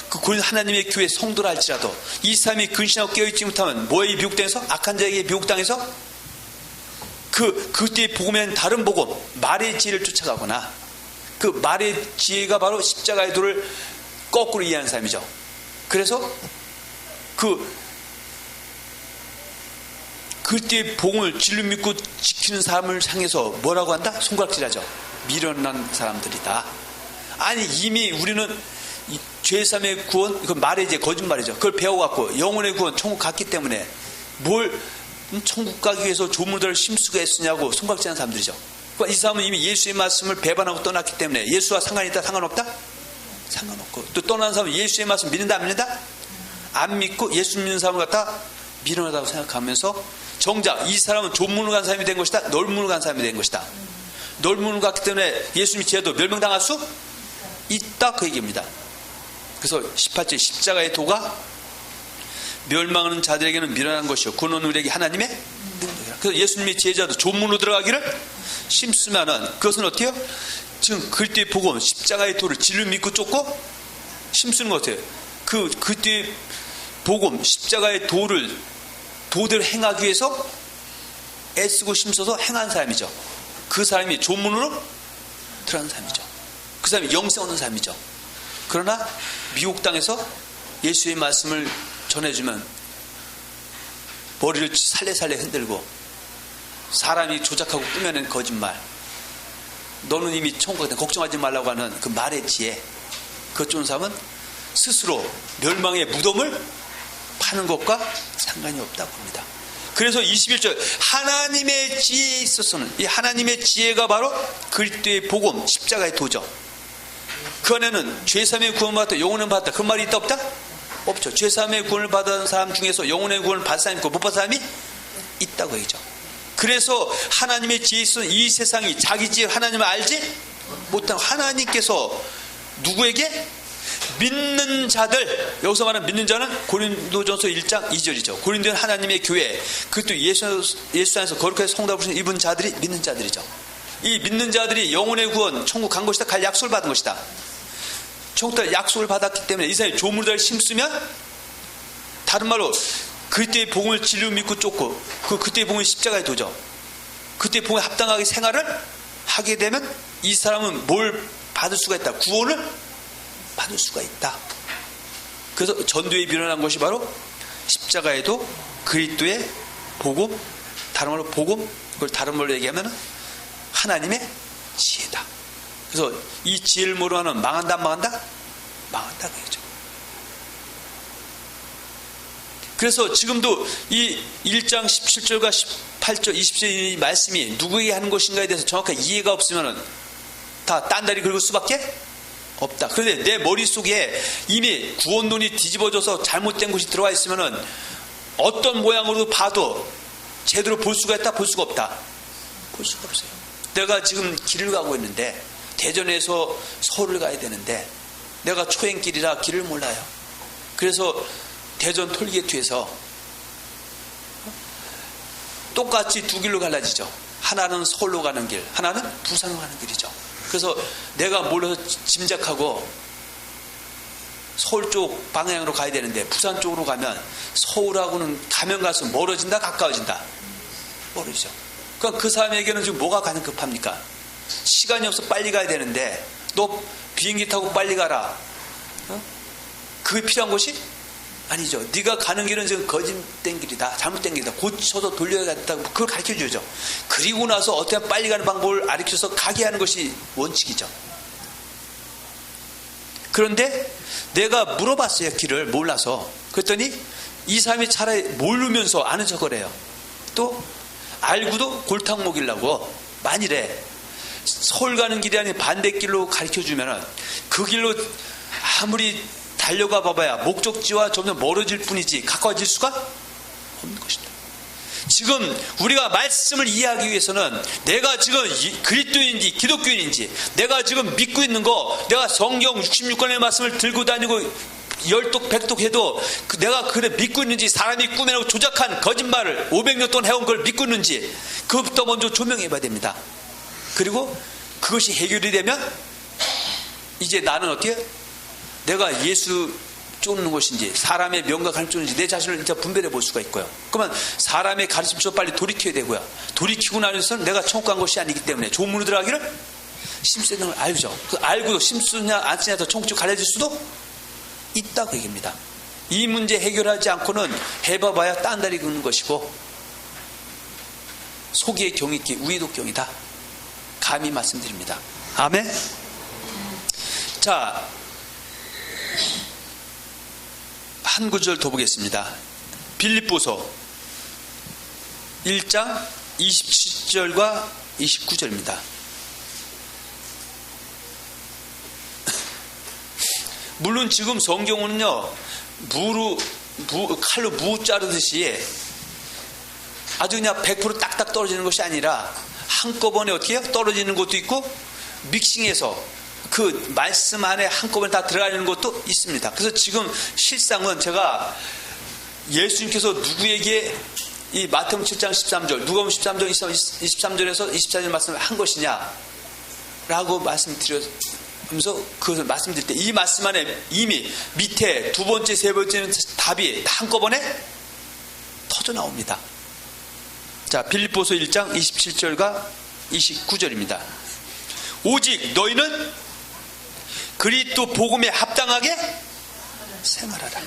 그 고린 하나님의 교회 성도를 할지라도 이 사람이 근신하고 깨어있지 못하면 뭐에 미혹당해서? 악한 자에게 미혹당해서 그때의 복음에는 다른 복음, 말의 지혜를 쫓아가거나 그 말의 지혜가 바로 십자가의 도를 거꾸로 이해하는 사람이죠. 그래서 그때의 복음을 진리 믿고 지키는 사람을 향해서 뭐라고 한다? 손가락질하죠. 미련한 사람들이다. 아니 이미 우리는 죄사함의 구원, 그 말의 지혜, 거짓말이죠. 그걸 배워갖고 영혼의 구원, 천국 갔기 때문에 뭘 천국 가기 위해서 조문들을 심수가 했으냐고 손가락질하는 사람들이죠. 그러니까 이 사람은 이미 예수의 말씀을 배반하고 떠났기 때문에 예수와 상관이 있다? 상관없다? 상관없고 또 떠난 사람은 예수의 말씀 믿는다? 안 믿는다? 안 믿고 예수 믿는 사람을 갖다 미련하다고 생각하면서 정작 이 사람은 조문을 간 사람이 된 것이다? 널문을 간 사람이 된 것이다. 널문을 갔기 때문에 예수님이 죄도 멸명당할 수 있다 그 얘기입니다. 그래서 18절 십자가의 도가 멸망하는 자들에게는 미련한 것이요 구원은 우리에게 하나님의 능력이라. 그래서 예수님의 제자도 조문으로 들어가기를 심쓰면은 그것은 어때요? 지금 그때의 복음 십자가의 도를 진리 믿고 쫓고 심쓰는 것 같아요. 그때의 복음 십자가의 도대로 행하기 위해서 애쓰고 심써서 행한 사람이죠. 그 사람이 조문으로 들어가는 사람이죠. 그 사람이 영생 얻는 사람이죠. 그러나 미혹당해서 예수의 말씀을 전해주면 머리를 살래살래 흔들고 사람이 조작하고 꾸며낸 거짓말, 너는 이미 천국 같아 걱정하지 말라고 하는 그 말의 지혜, 그것 좋은 사람은 스스로 멸망의 무덤을 파는 것과 상관이 없다고 합니다. 그래서 21절 하나님의 지혜에 있어서는 이 하나님의 지혜가 바로 그리스도의 복음 십자가의 도죠. 그 안에는 죄사함의 구원을 받았다, 영혼을 받았다, 그 말이 있다 없다? 없죠. 죄사함의 구원을 받은 사람 중에서 영혼의 구원을 받은 사람이 있고 못 받은 사람이 있다고 얘기죠. 그래서 하나님의 지혜에 있어서는 이 세상이 자기 지혜 하나님을 알지 못하고 하나님께서 누구에게? 믿는 자들, 여기서 말하는 믿는 자는 고린도전서 1장 2절이죠. 고린도는 하나님의 교회, 그것도 예수 안에서 거룩하게 성도라 부르신 입은 자들이 믿는 자들이죠. 이 믿는 자들이 영혼의 구원, 천국 간 것이다, 갈 약속을 받은 것이다. 천국 약속을 받았기 때문에 이 사람이 조문을 심쓰면 다른 말로 그때의 복음을 진리로 믿고 쫓고 그때의 복음이 십자가의 도죠. 그때의 복음에 합당하게 생활을 하게 되면 이 사람은 뭘 받을 수가 있다? 구원을 받을 수가 있다. 그래서 전도에 밀어난 것이 바로 십자가에도 그리스도의 복음, 다른 말로 복음, 그걸 다른 말로 얘기하면 하나님의 지혜다. 그래서 이 지혜를 모르면 망한다, 안 망한다? 망한다 그거죠. 그래서 지금도 이 1장 17절과 18절 20절 이 말씀이 누구에게 하는 것인가에 대해서 정확하게 이해가 없으면 다 딴다리 긁을 수밖에 없다. 그런데 내 머릿속에 이미 구원론이 뒤집어져서 잘못된 것이 들어와 있으면 어떤 모양으로 봐도 제대로 볼 수가 있다, 볼 수가 없다? 볼 수가 없어요. 내가 지금 길을 가고 있는데 대전에서 서울을 가야 되는데 내가 초행길이라 길을 몰라요. 그래서 대전 톨게이트에서 똑같이 두 길로 갈라지죠. 하나는 서울로 가는 길, 하나는 부산으로 가는 길이죠. 그래서 내가 몰라서 짐작하고 서울 쪽 방향으로 가야 되는데 부산 쪽으로 가면 서울하고는 가면 갈수록 멀어진다, 가까워진다? 멀어지죠. 그러니까 그 사람에게는 지금 뭐가 가장 급합니까? 시간이 없어 빨리 가야 되는데 너 비행기 타고 빨리 가라. 그게 필요한 것이 아니죠. 네가 가는 길은 지금 거짓된 길이다, 잘못된 길이다, 고쳐서 돌려야겠다, 그걸 가르쳐주죠. 그리고 나서 어떻게 빨리 가는 방법을 가르쳐서 가게 하는 것이 원칙이죠. 그런데 내가 물어봤어요. 길을 몰라서. 그랬더니 이 사람이 차라리 모르면서 아는 척을 해요. 또 알고도 골탕 먹이려고 만일에 서울 가는 길이 아닌 반대길로 가르쳐주면 그 길로 아무리 달려가 봐봐야 목적지와 점점 멀어질 뿐이지 가까워질 수가 없는 것입니다. 지금 우리가 말씀을 이해하기 위해서는 내가 지금 그리스도인지 기독교인인지 내가 지금 믿고 있는 거, 내가 성경 66권의 말씀을 들고 다니고 열독 백독 해도 내가 그래 믿고 있는지, 사람이 꾸며놓고 조작한 거짓말을 500년 동안 해온 걸 믿고 있는지 그것부터 먼저 조명해 봐야 됩니다. 그리고 그것이 해결이 되면 이제 나는 어떻게 내가 예수 쫓는 것인지 사람의 명과 가르침 쫓는지 내 자신을 진짜 분별해 볼 수가 있고요. 그러면 사람의 가르침서 빨리 돌이켜야 되고요. 돌이키고 나서는 내가 천국 간 것이 아니기 때문에 좋은 문으로 들어가기를 심쓰는 걸 알죠. 그 알고도 심쓰냐 안 쓰냐 더 천국 쪽 갈라질 수도 있다 그 얘기입니다. 이 문제 해결하지 않고는 해봐봐야 딴다리 긋는 것이고 속의 경이 있기 우의독경이다. 감히 말씀드립니다. 아멘. 자, 한 구절 더 보겠습니다. 빌립보서 1장 27절과 29절입니다. 물론 지금 성경은요, 칼로 무 자르듯이 아주 그냥 100% 딱딱 떨어지는 것이 아니라 한꺼번에 어떻게 해요? 떨어지는 것도 있고 믹싱해서 그 말씀 안에 한꺼번에 다 들어가는 것도 있습니다. 그래서 지금 실상은 제가 예수님께서 누구에게 이 마태복음 7장 13절, 누가복음 13장 23절에서 24절 말씀을 한 것이냐 라고 말씀드리면서 그것을 말씀드릴 때 이 말씀 안에 이미 밑에 두 번째, 세 번째는 답이 한꺼번에 터져 나옵니다. 자, 빌립보서 1장 27절과 29절입니다. 오직 너희는 그리스도 복음에 합당하게 생활하라.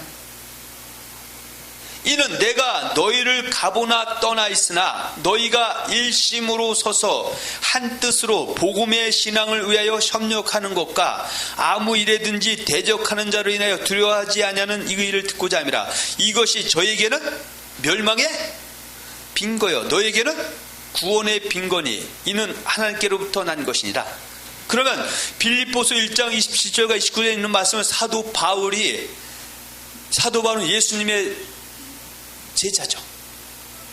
이는 내가 너희를 가보나 떠나 있으나 너희가 일심으로 서서 한 뜻으로 복음의 신앙을 위하여 협력하는 것과 아무 일에든지 대적하는 자로 인하여 두려워하지 아니하는 이 일을 듣고자 함이라. 이것이 저에게는 멸망의 빈거여 너에게는 구원의 빈거니 이는 하나님께로부터 난 것이니라. 그러면 빌립보서 1장 27절과 29절에 있는 말씀은 사도 바울은 예수님의 제자죠.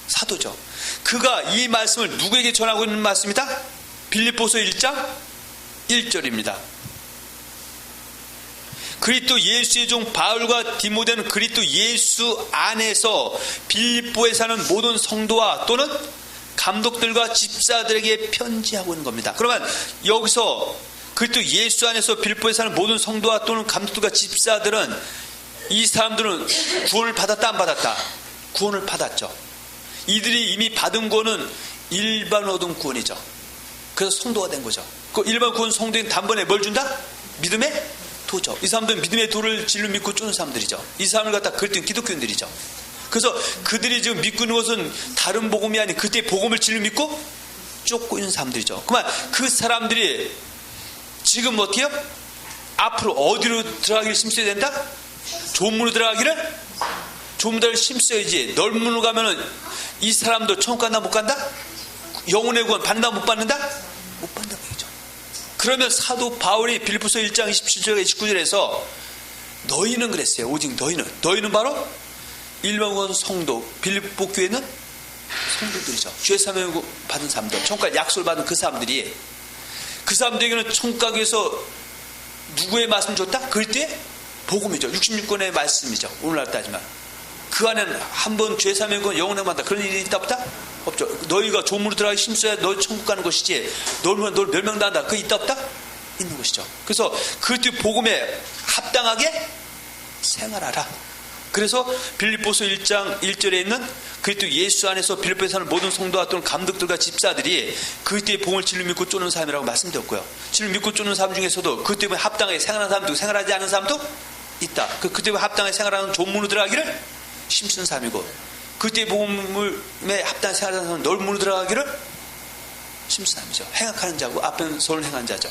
사도죠. 그가 이 말씀을 누구에게 전하고 있는 말씀이다? 빌립보서 1장 1절입니다. 그리스도 예수의 종 바울과 디모데는 그리스도 예수 안에서 빌립보에 사는 모든 성도와 또는 감독들과 집사들에게 편지하고 있는 겁니다. 그러면 여기서 그리스도 예수 안에서 빌립보에 사는 모든 성도와 또는 감독들과 집사들은 이 사람들은 구원을 받았다 안 받았다? 구원을 받았죠. 이들이 이미 받은 구원은 일반 얻은 구원이죠. 그래서 성도가 된 거죠. 그 일반 구원 성도인 단번에 뭘 준다? 믿음의 도죠. 이 사람들은 믿음의 도를 진로 믿고 쫓는 사람들이죠. 이 사람을 갖다 그랬더니 기독교인들이죠. 그래서 그들이 지금 믿고 있는 것은 다른 복음이 아닌 그때 복음을 진로 믿고 쫓고 있는 사람들이죠. 그러면 그 사람들이 지금 어떻게 해요? 앞으로 어디로 들어가기를 힘써야 된다? 좋은 문으로 들어가기를 좋은 문을 힘써야지. 넓은 문으로 가면은 이 사람도 천국 간다 못 간다? 영혼의 구원 받는다 못 받는다? 못 받는다 얘기죠. 그러면 사도 바울이 빌립보서 1장 27절 29절에서 너희는 그랬어요. 오직 너희는 바로 일반 구원 성도, 빌립보 교회는 성도들이죠. 죄 사명 받은 사람들, 천국까지 약속을 받은 그 사람들이 그 사람들에게는 천국 가기 위해서 누구의 말씀 줬다? 그때 복음이죠. 66권의 말씀이죠. 오늘날 따지면 그 안에는 한번 죄 사명권 영원히 만다 그런 일이 있다 없다? 없죠. 너희가 조문으로 들어가기 힘써야 너희 천국 가는 것이지 널 멸망당한다 그게 있다 없다? 있는 것이죠. 그래서 그때 복음에 합당하게 생활하라. 그래서 빌립보서 1장 1절에 있는 그리스도 예수 안에서 빌립보에 사는 모든 성도와 또는 감독들과 집사들이 그리스도의 복음을 진리 믿고 쫓는 사람이라고 말씀드렸고요. 진리 믿고 쫓는 사람 중에서도 그리스도에 합당하게 생활하는 사람도 생활하지 않는 사람도 있다. 그리스도에 합당하게 생활하는 좋은 들어가기를 힘쓰는 사람이고 그리스도의 복음에 합당하게 생활하는 사람은 넓은 문으로 들어가기를 힘쓰는 사람이죠. 행악하는 자고 앞에는 선을 행한 자죠.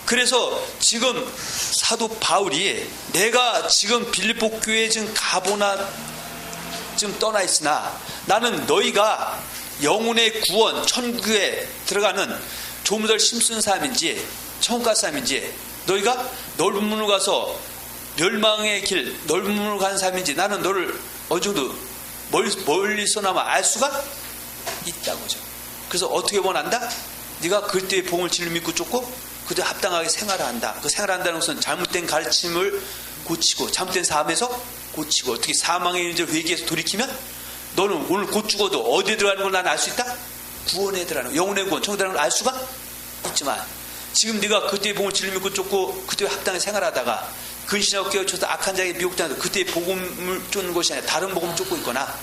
그래서 지금 사도 바울이 내가 지금 빌립보 교회에 지금 가보나 지금 떠나 있으나 나는 너희가 영혼의 구원 천국에 들어가는 조문을 힘쓰는 사람인지 천국 갈 사람인지 너희가 넓은 문으로 가서 멸망의 길 넓은 문으로 가는 사람인지 나는 너를 어느 정도 멀리서나마 알 수가 있다고죠. 그래서 어떻게 원한다? 네가 그때의 복음을 진리 믿고 쫓고 그때 합당하게 생활한다. 그 생활한다는 것은 잘못된 가르침을 고치고, 잘못된 삶에서 고치고, 어떻게 사망의 인을 회개해서 돌이키면 너는 오늘 곧 죽어도 어디에 들어가는 걸 난 알 수 있다? 구원에 들어가는, 영혼의 구원, 천국에 들어가는 걸 알 수가 있지만, 지금 네가 그때의 복음을 진리 믿고 쫓고 그때의 합당에 생활하다가 근신하고 깨우쳐서 악한 자에게 미혹당해서 그때의 복음을 쫓는 것이 아니라 다른 복음을 쫓고 있거나,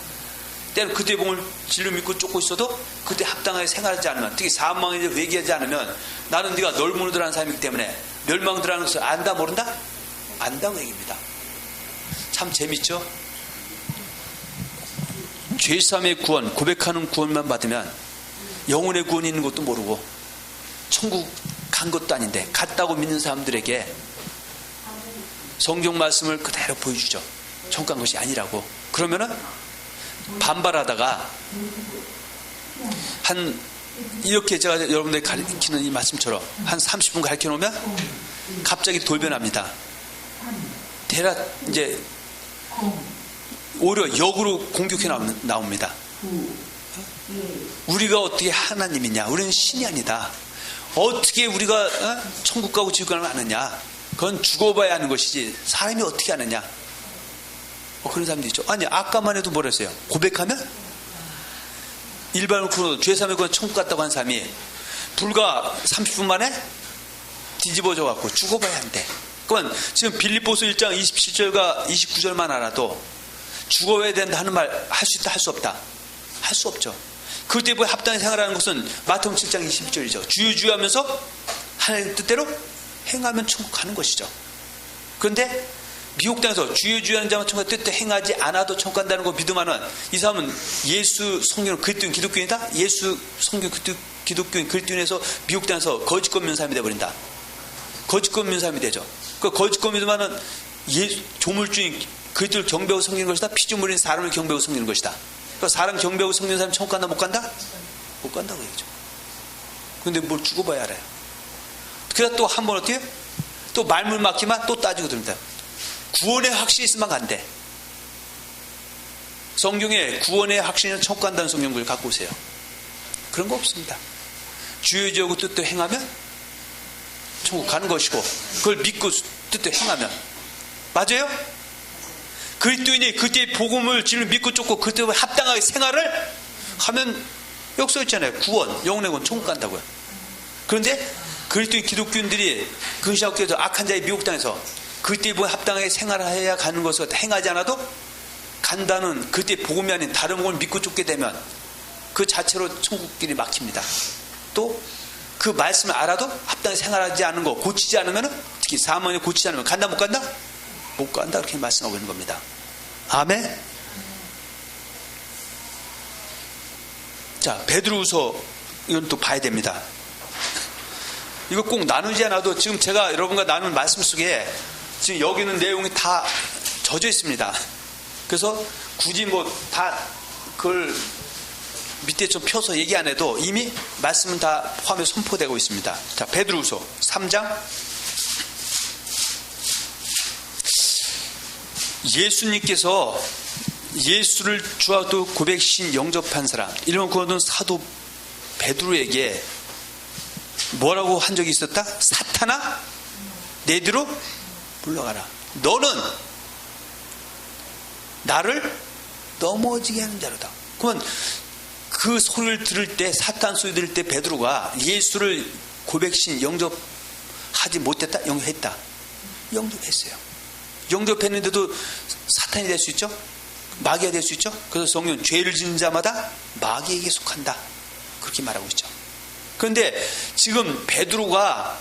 때는 그때의 복음을 진리 믿고 쫓고 있어도 그때 합당하게 생활하지 않으면, 특히 사망에 대해 회개하지 않으면 나는 네가 널 무너들어가는 삶이기 때문에 멸망들어가는 것을 안다 모른다? 안다고 얘기입니다. 참 재밌죠? 죄사함의 구원, 고백하는 구원만 받으면 영혼의 구원이 있는 것도 모르고 천국 간 것도 아닌데 갔다고 믿는 사람들에게 성경 말씀을 그대로 보여주죠. 천국 간 것이 아니라고. 그러면은 반발하다가 한 이렇게 제가 여러분들에게 가르치는 이 말씀처럼 한 30분 가르쳐 놓으면 갑자기 돌변합니다. 대략 이제 오히려 역으로 공격해 나옵니다. 우리가 어떻게 하나님이냐? 우리는 신이 아니다. 어떻게 우리가 천국 가고 지옥 가는 걸 아느냐? 그건 죽어봐야 하는 것이지 사람이 어떻게 아느냐? 그런 사람도 있죠. 아니, 아까만 해도 뭐라 했어요? 고백하면 일반으로 죄사함의 구원 천국 갔다고 한 사람이 불과 30분 만에 뒤집어져 갖고 죽어봐야 한대. 그건 지금 빌립보서 1장 27절과 29절만 알아도 죽어야 된다 하는 말 할 수 있다, 할 수 없다? 할 수 없죠. 그때 뭐 합당히 생활하는 것은 마태복음 7장 22절이죠. 주여 하면서 하나님 뜻대로 행하면 천국 가는 것이죠. 그런데 미혹당해서 주여 하는 자만 천국 뜻대로 행하지 않아도 천국 간다는 거 믿으면은 이 사람은 예수 성경 그리스도인 기독교인이다. 예수 성경 기독교인 그리스도인에서 미혹당해서 거짓권 믿는 사람이 되어버린다. 거짓권 믿는 사람이 되죠. 그 거짓권 믿으면은 조물주인 그리스도를 경배하고 섬기는 것이다. 피조물인 사람을 경배하고 섬기는 것이다. 그러니까 사람 경배하고 섬기는 사람이 천국 간다 못 간다? 못 간다고 얘기죠. 그런데 뭘 죽어봐야 알아요. 그래서 또 한 번 어떻게 해요? 또 말문 막히면 또 따지고 듭니다. 구원의 확신이 있으면 간대. 성경에 구원의 확신은 천국 간다는 성경을 갖고 오세요. 그런 거 없습니다. 주의 지하고 뜻대로 행하면 천국 가는 것이고, 그걸 믿고 뜻대로 행하면 맞아요? 그리스도인이 그때의 복음을 진을 믿고 쫓고 그때에 합당하게 생활을 하면 여기 써 있잖아요. 구원, 영혼의 구원, 천국 간다고요. 그런데 그리스도인 기독교인들이 근시학교에서 악한 자의 미혹당해서 그때에 합당하게 생활해야 가는 것을 행하지 않아도 간다는 그때의 복음이 아닌 다른 복음을 믿고 쫓게 되면 그 자체로 천국길이 막힙니다. 또 그 말씀을 알아도 합당하게 생활하지 않은 거 고치지 않으면, 특히 사망에 고치지 않으면 간다 못 간다? 못 간다. 그렇게 말씀하고 있는 겁니다. 아멘. 자, 베드로후서 이건 또 봐야 됩니다. 이거 꼭 나누지 않아도 지금 제가 여러분과 나눈 말씀 속에 지금 여기 있는 내용이 다 젖어 있습니다. 그래서 굳이 뭐 다 그걸 밑에 좀 펴서 얘기 안 해도 이미 말씀은 다 포함해 선포되고 있습니다. 자, 베드로후서 3장. 예수님께서 예수를 주와도 고백신 영접한 사람, 이런 거는 사도 베드로에게 뭐라고 한 적이 있었다? 사탄아, 내 뒤로 물러가라. 너는 나를 넘어지게 하는 자로다. 그러면 그 소리를 들을 때, 사탄 소리 들을 때 베드로가 예수를 고백신 영접하지 못했다? 영접했다. 영접했어요. 영접했는데도 사탄이 될 수 있죠? 마귀가 될 수 있죠? 그래서 성경은 죄를 짓는 자마다 마귀에게 속한다. 그렇게 말하고 있죠. 그런데 지금 베드로가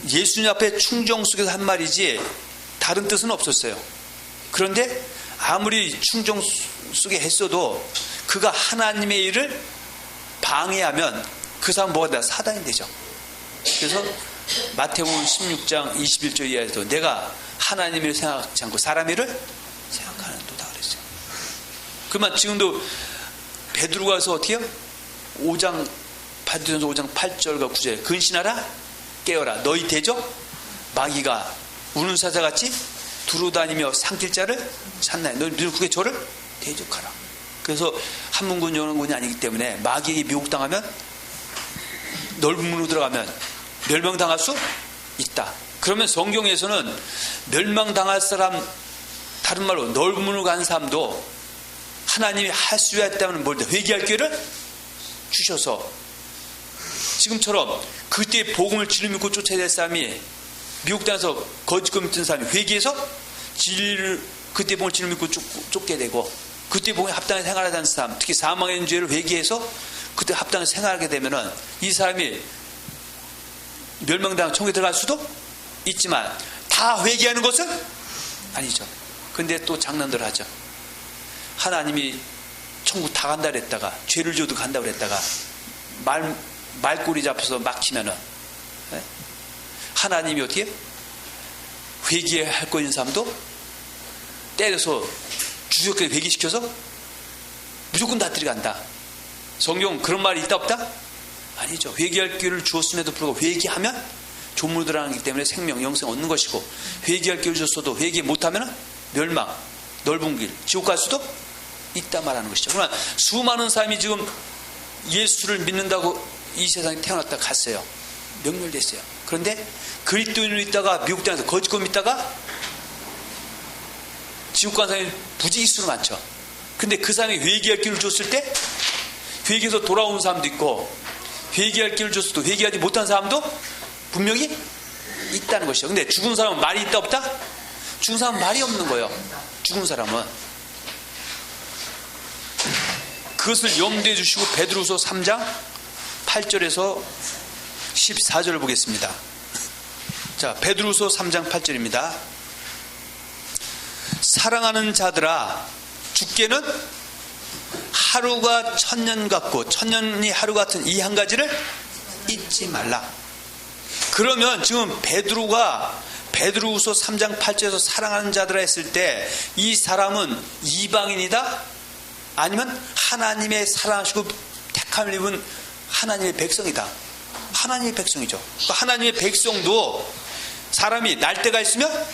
예수님 앞에 충정 속에서 한 말이지 다른 뜻은 없었어요. 그런데 아무리 충정 속에 했어도 그가 하나님의 일을 방해하면 그 사람 뭐가 돼? 사단이 되죠. 그래서 마태복음 16장 21절 이하에도 내가 하나님 일을 생각하지 않고 사람 일을 생각하는도다 그랬어요. 그러면 지금도 베드로가 와서 어떻게 해요? 5장 바디전서 5장 8절과 9절에 근신하라 깨어라 너희 대적 마귀가 우는 사자같이 두루다니며 삼킬 자를 찾나니 너희 늘 그게 저를 대적하라. 그래서 한문군 영문군이 아니기 때문에 마귀에게 미혹당하면 넓은 문으로 들어가면 멸망당할 수 있다. 그러면 성경에서는 멸망당할 사람, 다른 말로 넓음으로 간 사람도 하나님이 할 수 있다면 뭘 회개할 기회를 주셔서, 지금처럼 그때 복음을 진리 믿고 쫓아야 될 사람이 미국 땅에서 거짓금 믿는 사람이 회개해서 진리를, 그때 복음을 진리 믿고 쫓게 되고, 그때 복음에 합당하게 생활하는 사람, 특히 사망의 죄를 회개해서 그때 합당하게 생활하게 되면은 이 사람이 멸망당한 천국에 들어갈 수도 있지만 다 회개하는 것은 아니죠. 근데 또 장난들 하죠. 하나님이 천국 다 간다 그랬다가, 죄를 지어도 간다 그랬다가 말꼬리 잡혀서 막히면은, 하나님이 어떻게 회개할 거인 사람도 때려서 주적하게 회개시켜서 무조건 다 들어간다. 성경 그런 말이 있다 없다? 아니죠. 회개할 기회를 주었음에도 불구하고 회개하면 조문으로 들어가기 때문에 생명, 영생 얻는 것이고, 회개할 기회를 줬어도 회개 못하면 멸망, 넓은 길, 지옥 갈 수도 있다 말하는 것이죠. 그러나 수많은 사람이 지금 예수를 믿는다고 이 세상에 태어났다 갔어요. 명멸됐어요. 그런데 그리스도인으로 있다가 미국 땅에서 거짓권 믿다가 지옥 간 사람이 부지기수로 많죠. 근데 그 사람이 회개할 기회를 줬을 때 회개해서 돌아온 사람도 있고, 회개할 기회를 줬어도 회개하지 못한 사람도 분명히 있다는 것이죠. 근데 죽은 사람은 말이 있다 없다? 죽은 사람은 말이 없는 거예요. 죽은 사람은. 그것을 염두에 주시고 베드로후서 3장 8절에서 14절을 보겠습니다. 자, 베드로후서 3장 8절입니다. 사랑하는 자들아, 주께는 하루가 천년 같고 천년이 하루 같은 이 한 가지를 잊지 말라. 그러면 지금 베드로후서 3장 8절에서 사랑하는 자들아 했을 때 이 사람은 이방인이다? 아니면 하나님의 사랑하시고 택함을 입은 하나님의 백성이다? 하나님의 백성이죠. 그러니까 하나님의 백성도 사람이 날 때가 있으면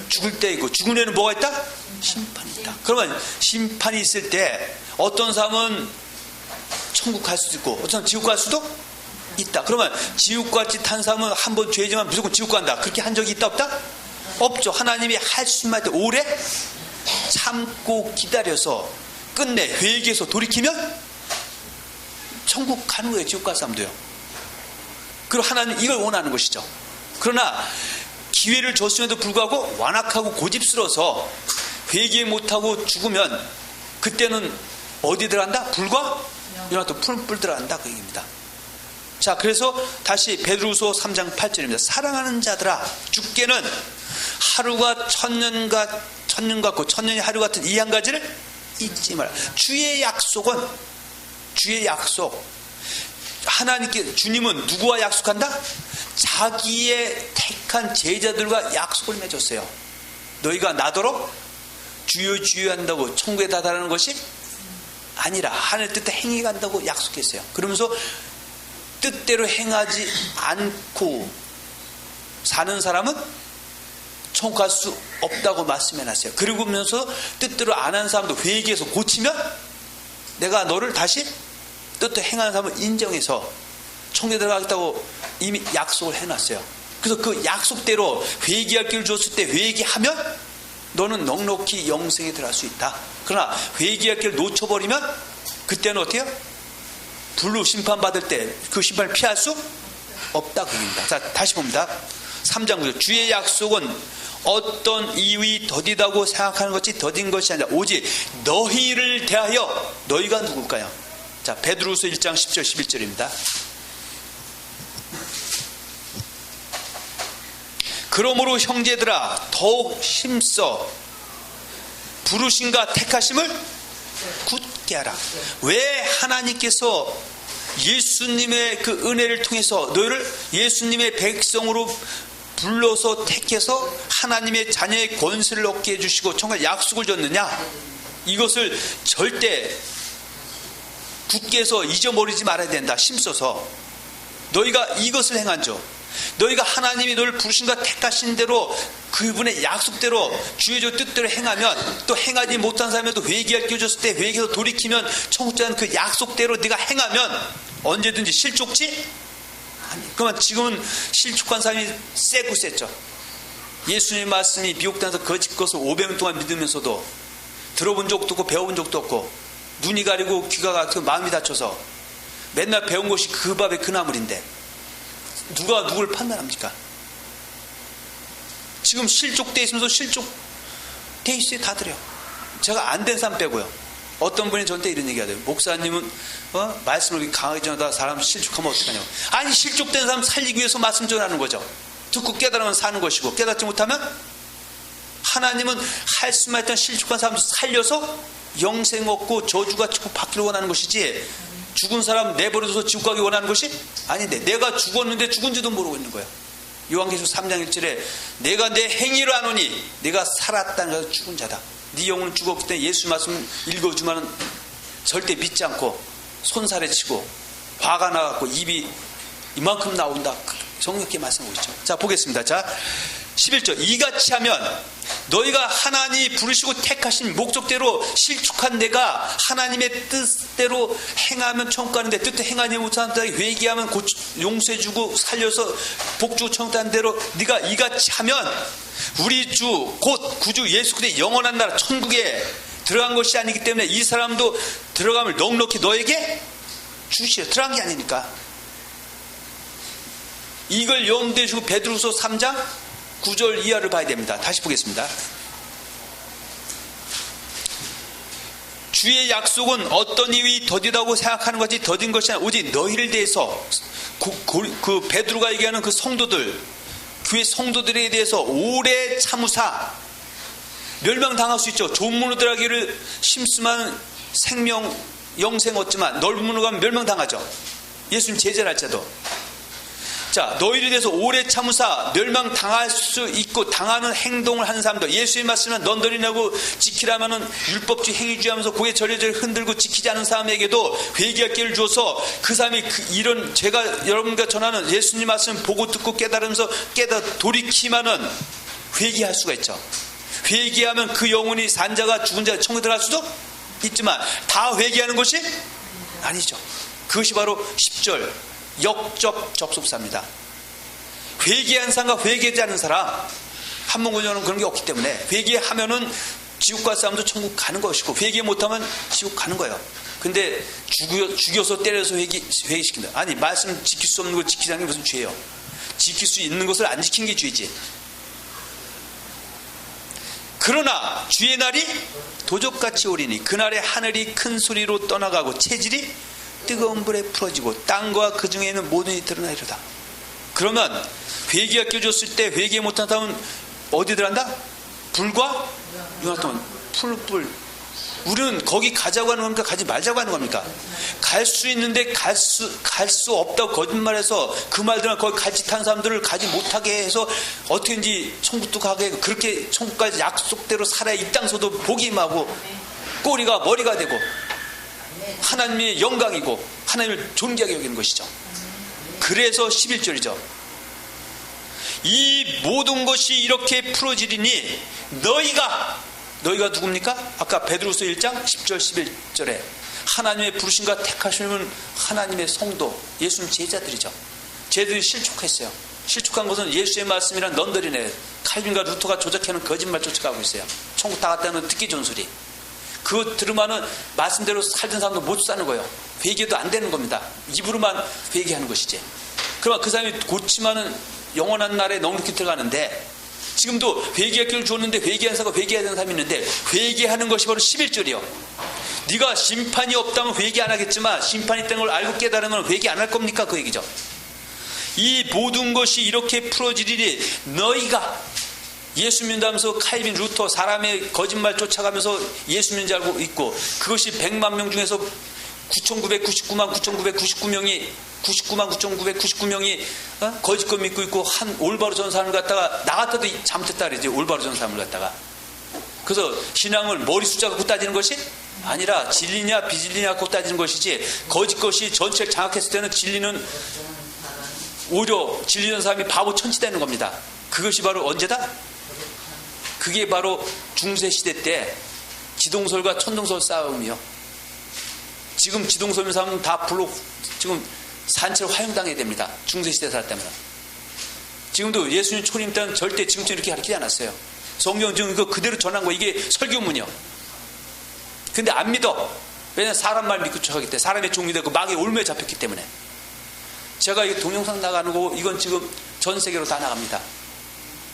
죽을 때 있고, 죽은 애는 뭐가 있다? 심판이 있다. 그러면 심판이 있을 때 어떤 사람은 천국 갈 수도 있고 어떤 사람은 지옥 갈 수도 있다. 그러면 지옥같이 탄 사람은 한번 죄지만 무조건 지옥 간다, 그렇게 한 적이 있다 없다? 없죠. 하나님이 할 수만 때 오래 참고 기다려서 끝내 회개해서 돌이키면 천국 가는 거예요. 지옥 갈 사람도요. 그리고 하나님 이걸 원하는 것이죠. 그러나 기회를 줬음에도 불구하고 완악하고 고집스러워서 회개 못하고 죽으면 그때는 어디 들어간다? 불과 연합도 풀 들어간다, 그 얘기입니다. 자, 그래서 다시 베드로후서 3장 8절입니다. 사랑하는 자들아, 주께는 하루가 천년 같고 천년이 하루 같은 이 한 가지를 잊지 마라. 주의 약속은, 주의 약속, 하나님께, 주님은 누구와 약속한다? 자기의 택한 제자들과 약속을 맺었어요. 너희가 나더러 주여 주여 한다고 천국에 다다르는 것이 아니라 하늘 뜻대 행해 간다고 약속했어요. 그러면서 뜻대로 행하지 않고 사는 사람은 천국 갈 수 없다고 말씀해놨어요. 그러면서 뜻대로 안 하는 사람도 회개해서 고치면 내가 너를 다시 뜻대로 행하는 사람을 인정해서 천국에 들어가겠다고 이미 약속을 해놨어요. 그래서 그 약속대로 회개할 길을 줬을 때 회개하면 너는 넉넉히 영생에 들어갈 수 있다. 그러나 회개할 길을 놓쳐버리면 그때는 어때요? 불로 심판받을 때 그 심판을 피할 수 없다, 그입니다. 자, 다시 봅니다. 3장 9절. 주의 약속은 어떤 이유이 더디다고 생각하는 것이 더딘 것이 아니라 오직 너희를 대하여. 너희가 누굴까요? 자, 베드로후서 1장 10절 11절입니다. 그러므로 형제들아 더욱 힘써 부르심과 택하심을 굳게 하라. 왜 하나님께서 예수님의 그 은혜를 통해서 너희를 예수님의 백성으로 불러서 택해서 하나님의 자녀의 권세를 얻게 해주시고 정말 약속을 줬느냐? 이것을 절대 굳게 해서 잊어버리지 말아야 된다. 힘써서 너희가 이것을 행한죠. 너희가 하나님이 너를 부르신가 택하신 대로 그분의 약속대로 주의 뜻대로 행하면, 또 행하지 못한 사람에도 회개할 기회 줬을 때 회개해서 돌이키면 천국 가는 그 약속대로 네가 행하면 언제든지 실족지 아니, 그러면 지금은 실족한 사람이 세고 셌죠. 예수님의 말씀이 미국 땅에서 거짓 것을 500년 동안 믿으면서도 들어본 적도 없고 배워본 적도 없고 눈이 가리고 귀가 가리고 마음이 다쳐서 맨날 배운 것이 그 밥의 그 나물인데 누가 누굴 판단합니까? 지금 실족돼 있으면서 실족돼 있어요. 다들요. 제가 안 된 사람 빼고요. 어떤 분이 저한테 이런 얘기 하대요. 목사님은 말씀을 강하게 전하다 사람 실족하면 어떡하냐고. 아니, 실족된 사람 살리기 위해서 말씀 전하는 거죠. 듣고 깨달으면 사는 것이고, 깨닫지 못하면 하나님은 할 수만 있던 실족한 사람 살려서 영생 얻고 저주가 치고 받기를 원하는 것이지, 죽은 사람 내버려둬서 지옥 가기 원하는 것이 아닌데, 내가 죽었는데 죽은지도 모르고 있는 거예요. 요한계시록 3장 1절에 내가 내 행위로 아노니 내가 살았다는 것은 죽은 자다. 네 영혼은 죽었기 때문에 예수 말씀 읽어주면 절대 믿지 않고 손살에 치고 화가 나갖고 입이 이만큼 나온다. 성령께 말씀하고 있죠. 자, 보겠습니다. 자, 11절. 이같이 하면 너희가 하나님이 부르시고 택하신 목적대로 실축한 내가 하나님의 뜻대로 행하면 천국 가는데, 뜻대로 행하지 못하는 자에게 회개하면 용서해주고 살려서 복주고 천국 가는 대로 네가 이같이 하면 우리 주 곧 구주 예수 그리스도의 영원한 나라 천국에 들어간 것이 아니기 때문에 이 사람도 들어감을 넉넉히 너에게 주시오. 들어간 게 아니니까. 이걸 염두에 두고 베드로서 3장 9절 이하를 봐야 됩니다. 다시 보겠습니다. 주의 약속은 어떤 이유 더디다고 생각하는 것이 더딘 것이 아니라 오직 너희를 대해서 그 베드로가 얘기하는 그 성도들, 교회 성도들에 대해서 오래 참으사 멸망당할 수 있죠. 좁은 문으로 들어가기를 심수만 생명 영생 얻지만 넓은 문으로 가면 멸망당하죠. 예수님 제자랄지라도. 자, 너희를 대해서 오래 참으사 멸망당할 수 있고 당하는 행동을 하는 사람들, 예수의 말씀은 넌더리라고 지키라마는 율법주의 행위주의하면서 고개 절레절레 흔들고 지키지 않은 사람에게도 회개할 기회를 주어서 그 사람이 이런 제가 여러분과 전하는 예수님 말씀 보고 듣고 깨달으면서 돌이키면은 회개할 수가 있죠. 회개하면 그 영혼이 산자가 죽은 자 천국에 들어갈 수도 있지만 다 회개하는 것이 아니죠. 그것이 바로 10절 역적 접속사입니다. 회개한 사람과 회개하지 않는 사람, 한문구조는 그런 게 없기 때문에 회개하면은 지옥 갈 사람도 천국 가는 것이고 회개 못하면 지옥 가는 거예요. 근데 죽여서 때려서 회개시킨다. 아니, 말씀 지킬 수 없는 걸 지키자는 게 무슨 죄예요? 지킬 수 있는 것을 안 지킨 게 죄지. 그러나 주의 날이 도적같이 오리니 그날에 하늘이 큰 소리로 떠나가고 체질이 뜨거운 불에 풀어지고 땅과 그 중에 있는 모든 일이 드러나리로다. 그러면 회개가 껴줬을 때 회개 못한 사람은 어디 들어간다? 불과 융합동 풀. 우리는 거기 가자고 하는 겁니까? 가지 말자고 하는 겁니까? 갈 수 있는데 갈 수 없다고 거짓말해서 그 말들은 거기 같이 탄 사람들을 가지 못하게 해서 어떻게든지 천국도 가게 그렇게 천국까지 약속대로 살아야 이 땅서도 복이 임하고 꼬리가 머리가 되고 하나님의 영광이고 하나님을 존귀하게 여기는 것이죠. 그래서 11절이죠. 이 모든 것이 이렇게 풀어지리니 너희가 누굽니까? 아까 베드로서 1장 10절 11절에 하나님의 부르심과 택하심은 하나님의 성도, 예수님 제자들이죠. 쟤들이 실족했어요. 실족한 것은 예수의 말씀이란 넌더리네. 칼빈과 루터가 조작해놓은 거짓말 쫓아가고 있어요. 천국 다 갔다는 듣기 좋은 소리. 그거 들으면은 말씀대로 살던 사람도 못 사는 거예요. 회개도 안 되는 겁니다. 입으로만 회개하는 것이지. 그러면 그 사람이 고치면은 영원한 날에 넉넉히 들어가는데, 지금도 회개할 기회를 줬는데 회개한 사람과 회개해야 되는 사람이 있는데, 회개하는 것이 바로 11절이요. 네가 심판이 없다면 회개 안 하겠지만 심판이 있다는 걸 알고 깨달으면 회개 안 할 겁니까? 그 얘기죠. 이 모든 것이 이렇게 풀어지리니 너희가 예수 믿는다면서 칼빈, 루터 사람의 거짓말 쫓아가면서 예수 믿는 줄 알고 있고, 그것이 100만 명 중에서 9,999만 9,999명이 99만 9,999명이 거짓거 믿고 있고 한 올바로 전 사람을 갖다가 나 같아도 잘못했다 그러지. 올바로 전 사람을 갖다가. 그래서 신앙을 머리 숫자 갖고 따지는 것이 아니라 진리냐 비진리냐 갖고 따지는 것이지, 거짓 것이 전체를 장악했을 때는 진리는 오히려 진리는 사람이 바보 천치되는 겁니다. 그것이 바로 언제다? 그게 바로 중세시대 때 지동설과 천동설 싸움이요. 지금 지동설 사람은 다 지금 산채로 화형당해야 됩니다. 중세시대 살았다면. 지금도 예수님 초림 때는 절대 지금처럼 이렇게 가르치지 않았어요. 성경 지금 이거 그대로 전한 거, 이게 설교문이요. 근데 안 믿어. 왜냐하면 사람 말 믿고 쫓아가기 때문에, 사람의 종이 되고 마귀의 올무에 잡혔기 때문에. 제가 이거 동영상 나가는 거, 이건 지금 전 세계로 다 나갑니다.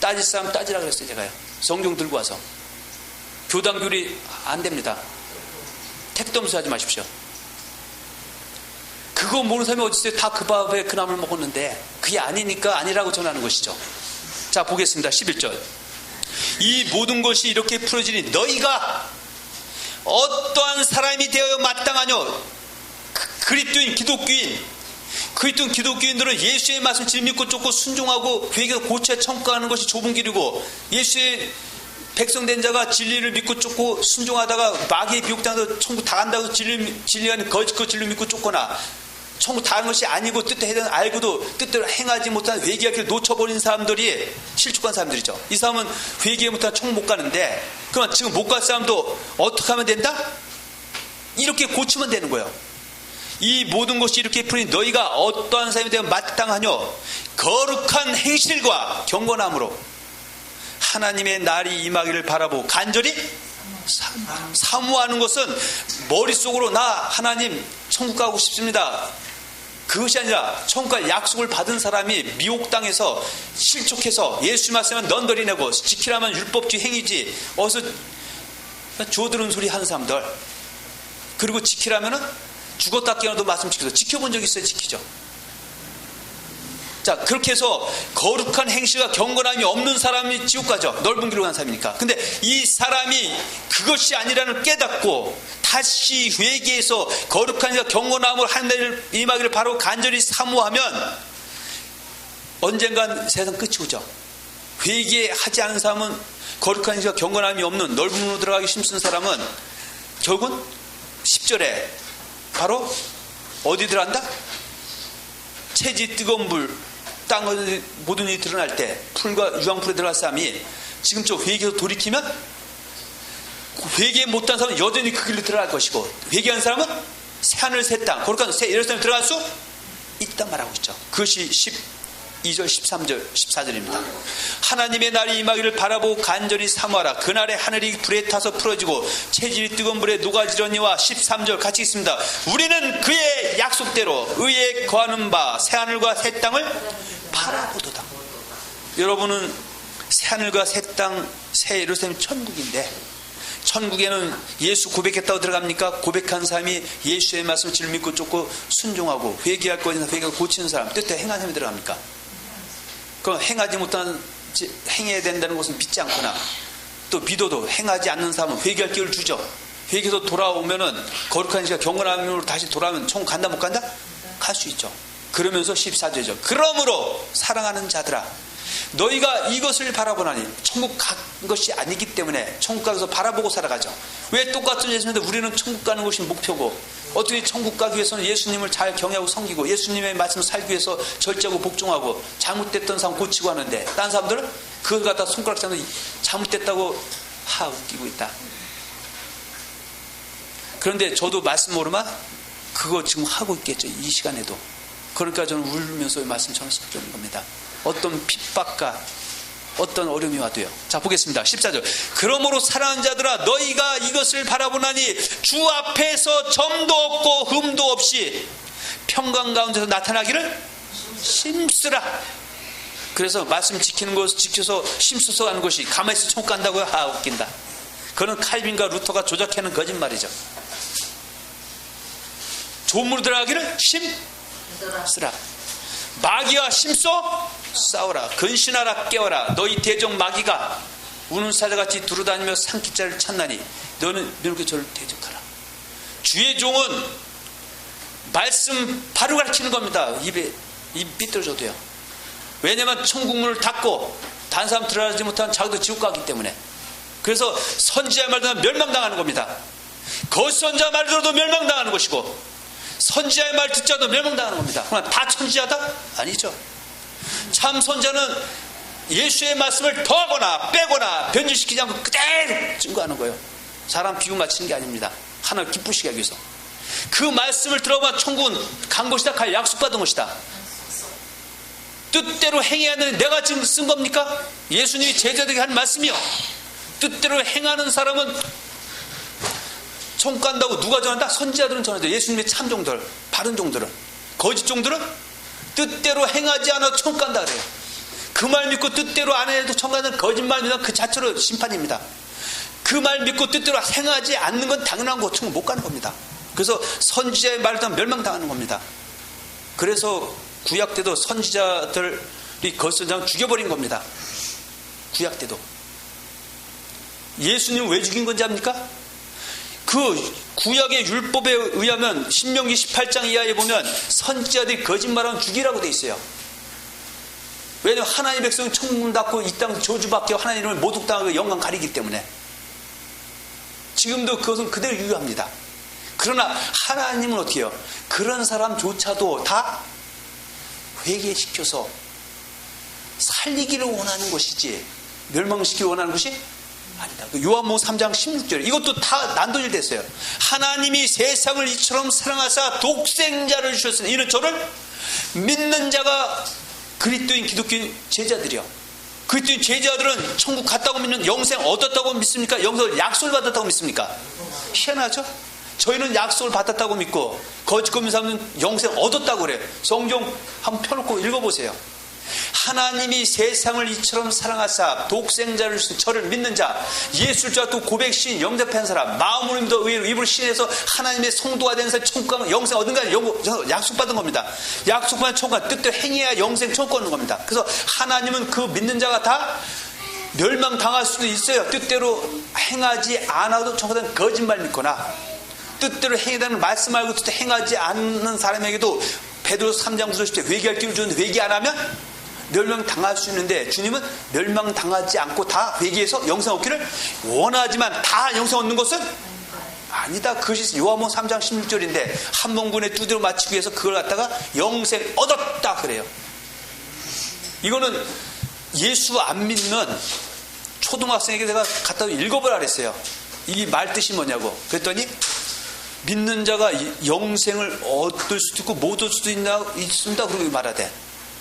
따질 사람 따지라 그랬어요. 제가요. 성경 들고 와서. 교단교리 안 됩니다. 택도 없이 하지 마십시오. 그거 모르는 사람이 어디 있어요? 다 그 밥에 그 나물 먹었는데 그게 아니니까 아니라고 전하는 것이죠. 자, 보겠습니다. 11절. 이 모든 것이 이렇게 풀어지니 너희가 어떠한 사람이 되어 마땅하뇨? 그리스도인 기독교인들은 예수의 말씀을 질 믿고 쫓고 순종하고 회개해서 고쳐 청구하는 것이 좁은 길이고, 예수의 백성된 자가 진리를 믿고 쫓고 순종하다가 마귀의 비옥당해서 천국 다 간다고 진리하는 거짓 진리 믿고 쫓거나, 천국 다른 것이 아니고 뜻대로 알고도 뜻대로 행하지 못한 회개의 길을 놓쳐버린 사람들이 실족한 사람들이죠. 이 사람은 회개 못하면 천국 못 가는데, 그럼 지금 못 갈 사람도 어떻게 하면 된다? 이렇게 고치면 되는 거예요. 이 모든 것이 이렇게 풀린 너희가 어떠한 사람이 되면 마땅하뇨? 거룩한 행실과 경건함으로 하나님의 날이 임하기를 바라보고 간절히 사모하는 것은 머릿속으로 나 하나님 천국 가고 싶습니다, 그것이 아니라 천국 갈 약속을 받은 사람이 미혹당해서 실족해서 예수 말씀은 넌더리 내고 지키라면 율법주의 행위지 어서 주워들은 소리 하는 사람들, 그리고 지키라면은 죽었다 깨어나도 말씀 지켜서 지켜본 적 있어요? 지키죠. 자, 그렇게 해서 거룩한 행실과 경건함이 없는 사람이 지옥 가죠. 넓은 길로 가는 사람이니까. 근데 이 사람이 그것이 아니라는 깨닫고 다시 회개해서 거룩한 행실과 경건함으로 하나님을 임하기를 바로 간절히 사모하면 언젠간 세상 끝이 오죠. 회개하지 않은 사람은, 거룩한 행실과 경건함이 없는 넓은 길로 들어가기 힘쓴 사람은 결국은 10절에 바로 어디 들어간다? 채지 뜨거운 불, 땅의 모든 일이 드러날 때 풀과 유황풀에 들어갈 사람이 지금처럼 회개해서 돌이키면, 회개 못한 사람은 여전히 그 길로 들어갈 것이고, 회개한 사람은 새하늘 새 땅, 거룩한 새 이런 사람이 들어갈 수 있단 말하고 있죠. 그것이 12절 13절 14절입니다. 하나님의 날이 임하기를 바라보고 간절히 사모하라. 그날에 하늘이 불에 타서 풀어지고 체질이 뜨거운 불에 녹아지려니와 13절 같이 있습니다. 우리는 그의 약속대로 의에 거하는 바 새하늘과 새 땅을 바라보도다. 여러분은 새하늘과 새 땅, 새 예루살렘이 천국인데, 천국에는 예수 고백했다고 들어갑니까? 고백한 사람이 예수의 말씀을 질 믿고 쫓고 순종하고 회개할 것이나 회개하고 고치는 사람, 뜻대로 행하는 사람이 들어갑니까? 그럼 행하지 못하는, 행해야 된다는 것은 믿지 않거나, 또 믿어도 행하지 않는 사람은 회개할 기회를 주죠. 회개해서 돌아오면은 거룩한 시간 경건함으로 다시 돌아오면 천국 간다 못 간다? 갈 수 있죠. 그러면서 14절이죠. 그러므로 사랑하는 자들아, 너희가 이것을 바라보나니, 천국 간 것이 아니기 때문에 천국 가서 바라보고 살아가죠. 왜 똑같은 예수님인데 우리는 천국 가는 것이 목표고, 어떻게 천국 가기 위해서는 예수님을 잘 경외하고 섬기고 예수님의 말씀을 살기 위해서 절제하고 복종하고 잘못됐던 사람 고치고 하는데, 다른 사람들은 그걸 갖다 손가락 잡는 잘못됐다고 웃기고 있다. 그런데 저도 말씀 모르면 그거 지금 하고 있겠죠, 이 시간에도. 그러니까 저는 울면서 말씀 전하는 겁니다. 어떤 핍박과 어떤 어려움이 와도요. 자, 보겠습니다. 14절. 그러므로 사랑하는 자들아, 너희가 이것을 바라보나니 주 앞에서 점도 없고 흠도 없이 평강 가운데서 나타나기를 힘쓰라. 그래서 말씀 지키는 것을 지켜서 힘써서 하는 것이 가만히 있어 천국 간다고요? 웃긴다. 그건 칼빈과 루터가 조작해낸 거짓말이죠. 조문으로 들어가기를 힘쓰라. 마귀와 힘써 싸우라. 근신하라. 깨워라. 너희 대적 마귀가 우는 사자같이 두루다니며 산기자를 찾나니 너는 이렇게 저를 대적하라. 주의 종은 말씀 바로 가르치는 겁니다. 입 삐뚤어져도요. 왜냐하면 천국문을 닫고 다른 사람 들어가지 못한 자기도 지옥 가기 때문에. 그래서 선지자의 말 들으면 멸망당하는 겁니다. 거짓선지자 말 들어도 멸망당하는 것이고, 선지자의 말 듣자도 멸망당하는 겁니다. 그러나 다 선지자다? 아니죠. 참 선지자는 예수의 말씀을 더하거나 빼거나 변질시키지 않고 그대로 증거하는 거예요. 사람 비유 맞추는 게 아닙니다. 하나를 기쁘시게 하기 위해서. 그 말씀을 들어보면 천국은 간 것이다, 갈 약속받은 것이다. 뜻대로 행해야 하는, 내가 지금 쓴 겁니까? 예수님이 제자들에게 한 말씀이요. 뜻대로 행하는 사람은 천국 간다고 누가 전한다? 선지자들은 전하죠. 예수님의 참 종들, 바른 종들은. 거짓 종들은 뜻대로 행하지 않아 천국 간다 그래요. 그 말 믿고 뜻대로 안 해도 천국 간다는 거짓말 믿으면 그 자체로 심판입니다. 그 말 믿고 뜻대로 행하지 않는 건 당연한 거, 천국 못 가는 겁니다. 그래서 선지자의 말을 듣면 멸망당하는 겁니다. 그래서 구약 때도 선지자들이 거짓선지자를 죽여버린 겁니다. 구약 때도. 예수님 왜 죽인 건지 압니까? 그 구약의 율법에 의하면 신명기 18장 이하에 보면 선지자들이 거짓말하면 죽이라고 돼 있어요. 왜냐하면 하나님의 백성은 천문 닫고 이 땅 저주받게 하나님 이름을 모독당하고 영광 가리기 때문에. 지금도 그것은 그대로 유효합니다. 그러나 하나님은 어떻게 해요? 그런 사람조차도 다 회개시켜서 살리기를 원하는 것이지 멸망시키기 원하는 것이 아니다. 요한복음 3장 16절, 이것도 다 난도질 됐어요. 하나님이 세상을 이처럼 사랑하사 독생자를 주셨으니 이는 저를 믿는 자가, 그리스도인 기독교인 제자들이요. 그리스도인 제자들은 천국 갔다고 믿는, 영생 얻었다고 믿습니까? 영생 약속을 받았다고 믿습니까? 희한하죠? 저희는 약속을 받았다고 믿고 거짓 믿는 사람은 영생 얻었다고 그래요. 성경 한번 펴놓고 읽어보세요. 하나님이 세상을 이처럼 사랑하사 독생자를 주신 저를 믿는 자, 예수를 또 고백 신 영접한 사람, 마음으로 믿어 의로 입으로 신해서 하나님의 성도가 된 사람 천국 영생 얻은가 약속받은 겁니다. 약속받은 천국 뜻대로 행해야 영생 천국 얻는 겁니다. 그래서 하나님은 그 믿는 자가 다 멸망당할 수도 있어요. 뜻대로 행하지 않아도 천국은 거짓말 믿거나 뜻대로 행해다는 말씀 말고 뜻대로 행하지 않는 사람에게도 베드로서 3장 9절 10절 회개할 기회를 주는데 회개 안 하면 멸망당할 수 있는데, 주님은 멸망당하지 않고 다 회개해서 영생 얻기를 원하지만 다 영생 얻는 것은 아니다. 그것이 요한복음 3장 16절인데 한 번군에 두드려 맞추기 위해서 그걸 갖다가 영생 얻었다 그래요. 이거는 예수 안 믿는 초등학생에게 내가 갖다 읽어보라 그랬어요. 이 말 뜻이 뭐냐고. 그랬더니 믿는 자가 영생을 얻을 수도 있고 못 얻을 수도 있습니다. 그러고 말하대.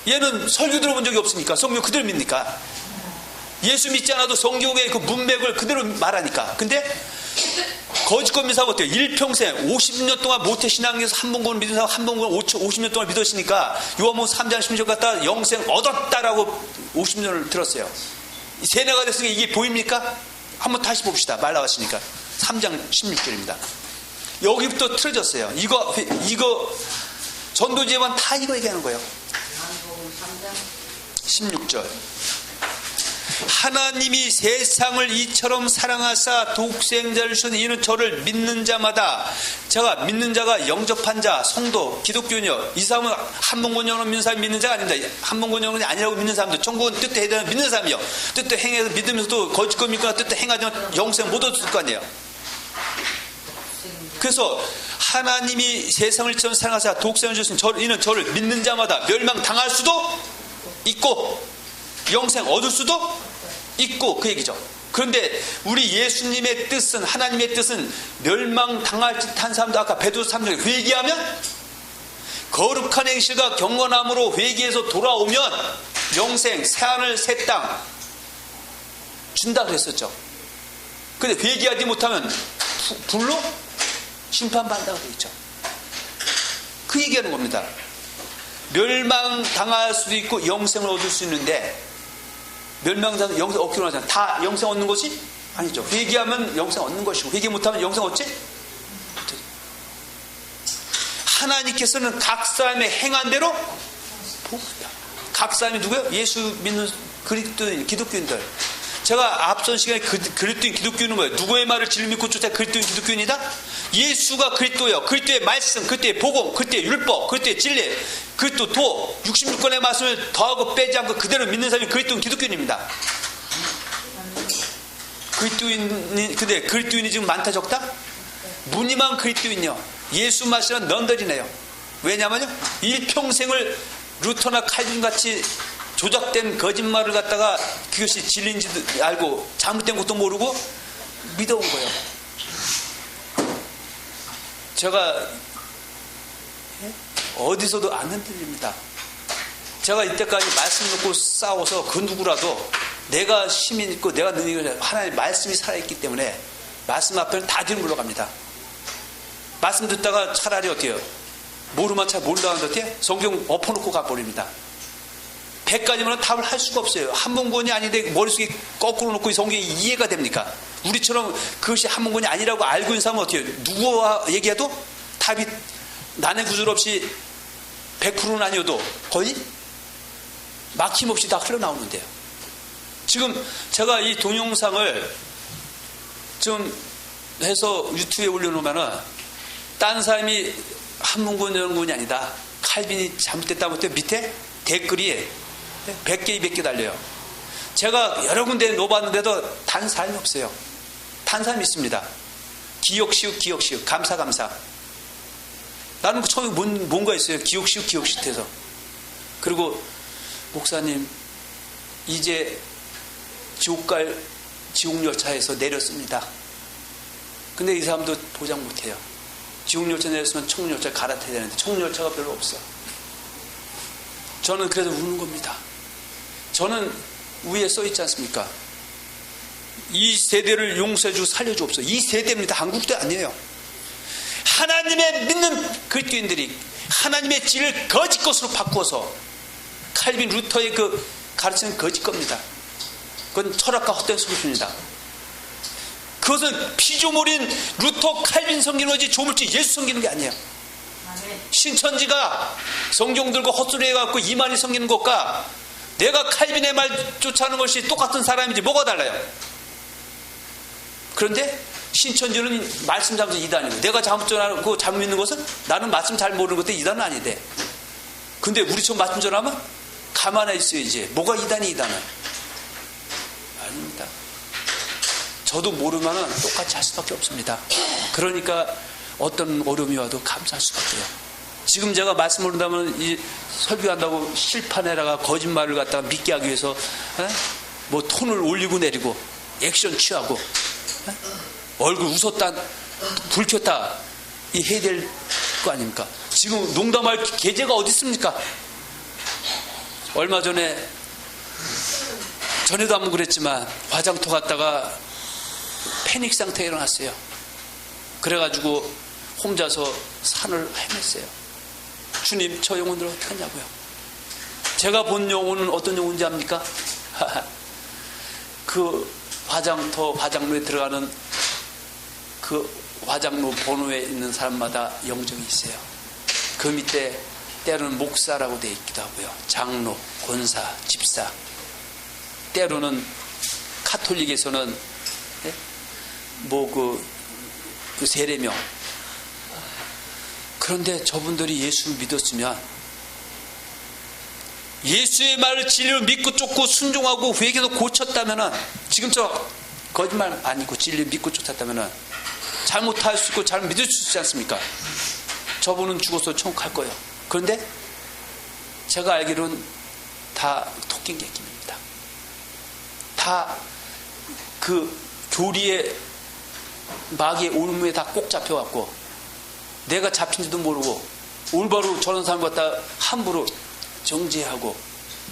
얘는 설교 들어본 적이 없으니까 성경 그대로 믿니까. 예수 믿지 않아도 성경의 그 문맥을 그대로 말하니까. 근데 거짓 믿는 사람 어때요? 일평생 50년 동안 모태신앙에서 한 번군 믿은 사람 한 번군 50년 동안 믿으시니까 요한복음 3장 16절 갖다 영생 얻었다라고 50년을 들었어요. 세뇌가 됐으니까 이게 보입니까? 한번 다시 봅시다. 말 나왔으니까 3장 16절입니다. 여기부터 틀어졌어요. 이거 전도지에만 다 이거 얘기하는 거예요. 16절. 하나님이 세상을 이처럼 사랑하사 독생자를 주신 이는 저를 믿는 자마다, 제가 믿는 자가 영접한 자, 성도, 기독교인이요. 이 사람은 한번군영으로 믿는 사람이 믿는 자가 아닙니다. 한번군영이 아니라고 믿는 사람도, 천국은 뜻대로 해야 믿는 사람이요. 뜻대로 행해서 믿으면서도 거짓것 믿거나 뜻대로 행하지만 영생 못 얻을 거 아니에요. 그래서 하나님이 세상을 이처럼 사랑하사 독생자를 주신 이는 저를 믿는 자마다 멸망당할 수도 있고 영생 얻을 수도 있고 그 얘기죠. 그런데 우리 예수님의 뜻은, 하나님의 뜻은 멸망당할 듯한 사람도 아까 베드로서 3장에 회개하면, 거룩한 행실과 경건함으로 회개해서 돌아오면 영생, 새하늘 새 땅 준다 그랬었죠. 근데 회개하지 못하면 불로 심판받는다고 되어 있죠. 그 얘기하는 겁니다. 멸망당할 수도 있고 영생을 얻을 수 있는데, 멸망당해서 영생 얻기로 하잖아요. 다 영생 얻는 것이 아니죠. 회개하면 영생 얻는 것이고 회개 못하면 영생 얻지? 하나님께서는 각 사람의 행한 대로 봅니다. 각 사람이 누구예요? 예수 믿는 그리스도인, 기독교인들. 제가 앞선 시간에 그리스도인 기독교인은 뭐예요? 누구의 말을 진리 믿고 쫓아 그리스도인 기독교인이다? 예수가 그리스도예요. 그리스도의 말씀, 그리스도의 복음, 그리스도의 율법, 그리스도의 진리, 그리스도 도 66권의 말씀을 더하고 빼지 않고 그대로 믿는 사람이 그리스도인 기독교인입니다. 근데 그리스도인이 지금 많다 적다? 무늬만 그리스도인이요. 예수 말씀은 넌더리네요. 왜냐하면요, 일평생을 루터나 칼빈 같이 조작된 거짓말을 갖다가 그것이 진리인지도 알고 잘못된 것도 모르고 믿어온 거예요. 제가 어디서도 안 흔들립니다. 제가 이때까지 말씀 놓고 싸워서 그 누구라도 내가 힘이 있고 내가 능력을 하나님의 말씀이 살아있기 때문에 말씀 앞에는 다 뒤로 물러갑니다. 말씀 듣다가 차라리 어때요? 모르면 잘 모른다는데 어때요? 성경 엎어놓고 가버립니다. 100가지면 답을 할 수가 없어요. 한 문건이 아닌데 머릿속에 거꾸로 놓고 이 성경이 이해가 됩니까? 우리처럼 그것이 한 문건이 아니라고 알고 있는 사람은 어떻게 해요? 누구와 얘기해도 답이 난해 구절 없이 100%는 아니어도 거의 막힘없이 다 흘러나오는데요. 지금 제가 이 동영상을 좀 해서 유튜브에 올려놓으면은 딴 사람이 한 문건 이런 문건이 아니다. 칼빈이 잘못됐다 못해 밑에 댓글이 100개, 200개 달려요. 제가 여러 군데 놓아봤는데도 단 사람이 없어요. 단 사람이 있습니다. 기억시읒, 기억시읒, 감사, 감사. 나는 처음에 뭔가 있어요. 기억시읒, 기억시읒 해서. 그리고 목사님, 이제 지옥열차에서 내렸습니다. 근데 이 사람도 보장 못해요. 지옥열차 내렸으면 청열차 갈아타야 되는데 청열차가 별로 없어. 저는 그래서 우는 겁니다. 저는 위에 써있지 않습니까? 이 세대를 용서해주고 살려주옵소서. 이 세대입니다. 한국도 아니에요. 하나님의 믿는 그리스도인들이 하나님의 진리를 거짓 것으로 바꾸어서 칼빈 루터의 그 가르치는 거짓 겁니다. 그건 철학과 헛된 소리입니다. 그것은 피조물인 루터 칼빈 섬기는 거지 조물주 예수 섬기는 게 아니에요. 신천지가 성경 들고 헛소리 해갖고 이만희 섬기는 것과 내가 칼빈의 말 쫓아하는 것이 똑같은 사람이지 뭐가 달라요? 그런데 신천지는 말씀 잘못 이단이고 내가 잘못 전하고 잘못 믿는 것은 나는 말씀 잘 모르는 것도 이단은 아닌데 근데 우리처럼 말씀 전하면 가만히 있어야지. 뭐가 이단이 이단은? 아닙니다. 저도 모르면 똑같이 할 수밖에 없습니다. 그러니까 어떤 어려움이 와도 감사할 수밖에요. 지금 제가 말씀을 한다면 이 설교한다고 실판에다가 거짓말을 갖다가 믿게 하기 위해서 뭐 톤을 올리고 내리고 액션 취하고 얼굴 웃었다 불 켰다 이 해야 될 거 아닙니까? 지금 농담할 계제가 어디 있습니까? 얼마 전에 전에도 한번 그랬지만 화장터 갔다가 패닉 상태에 일어났어요. 그래가지고 혼자서 산을 헤맸어요. 주님, 저 영혼들 어떻게 하냐고요. 제가 본 영혼은 어떤 영혼인지 압니까? 그 화장로에 들어가는 그 화장로 번호에 있는 사람마다 영정이 있어요. 그 밑에 때로는 목사라고 되어 있기도 하고요. 장로, 권사, 집사. 때로는 카톨릭에서는 그 세례명. 그런데 저분들이 예수를 믿었으면 예수의 말을 진리로 믿고 쫓고 순종하고 회개도 고쳤다면은 지금처럼 거짓말 아니고 진리를 믿고 쫓았다면은 잘못할 수 있고 잘 믿을 수 있지 않습니까? 저분은 죽어서 천국 갈 거예요. 그런데 제가 알기로는 다 토끼객입니다. 다 그 교리의 마귀의 올무에 다 꼭 잡혀갖고 내가 잡힌지도 모르고 올바로 저런 사람 갖다 함부로 정죄하고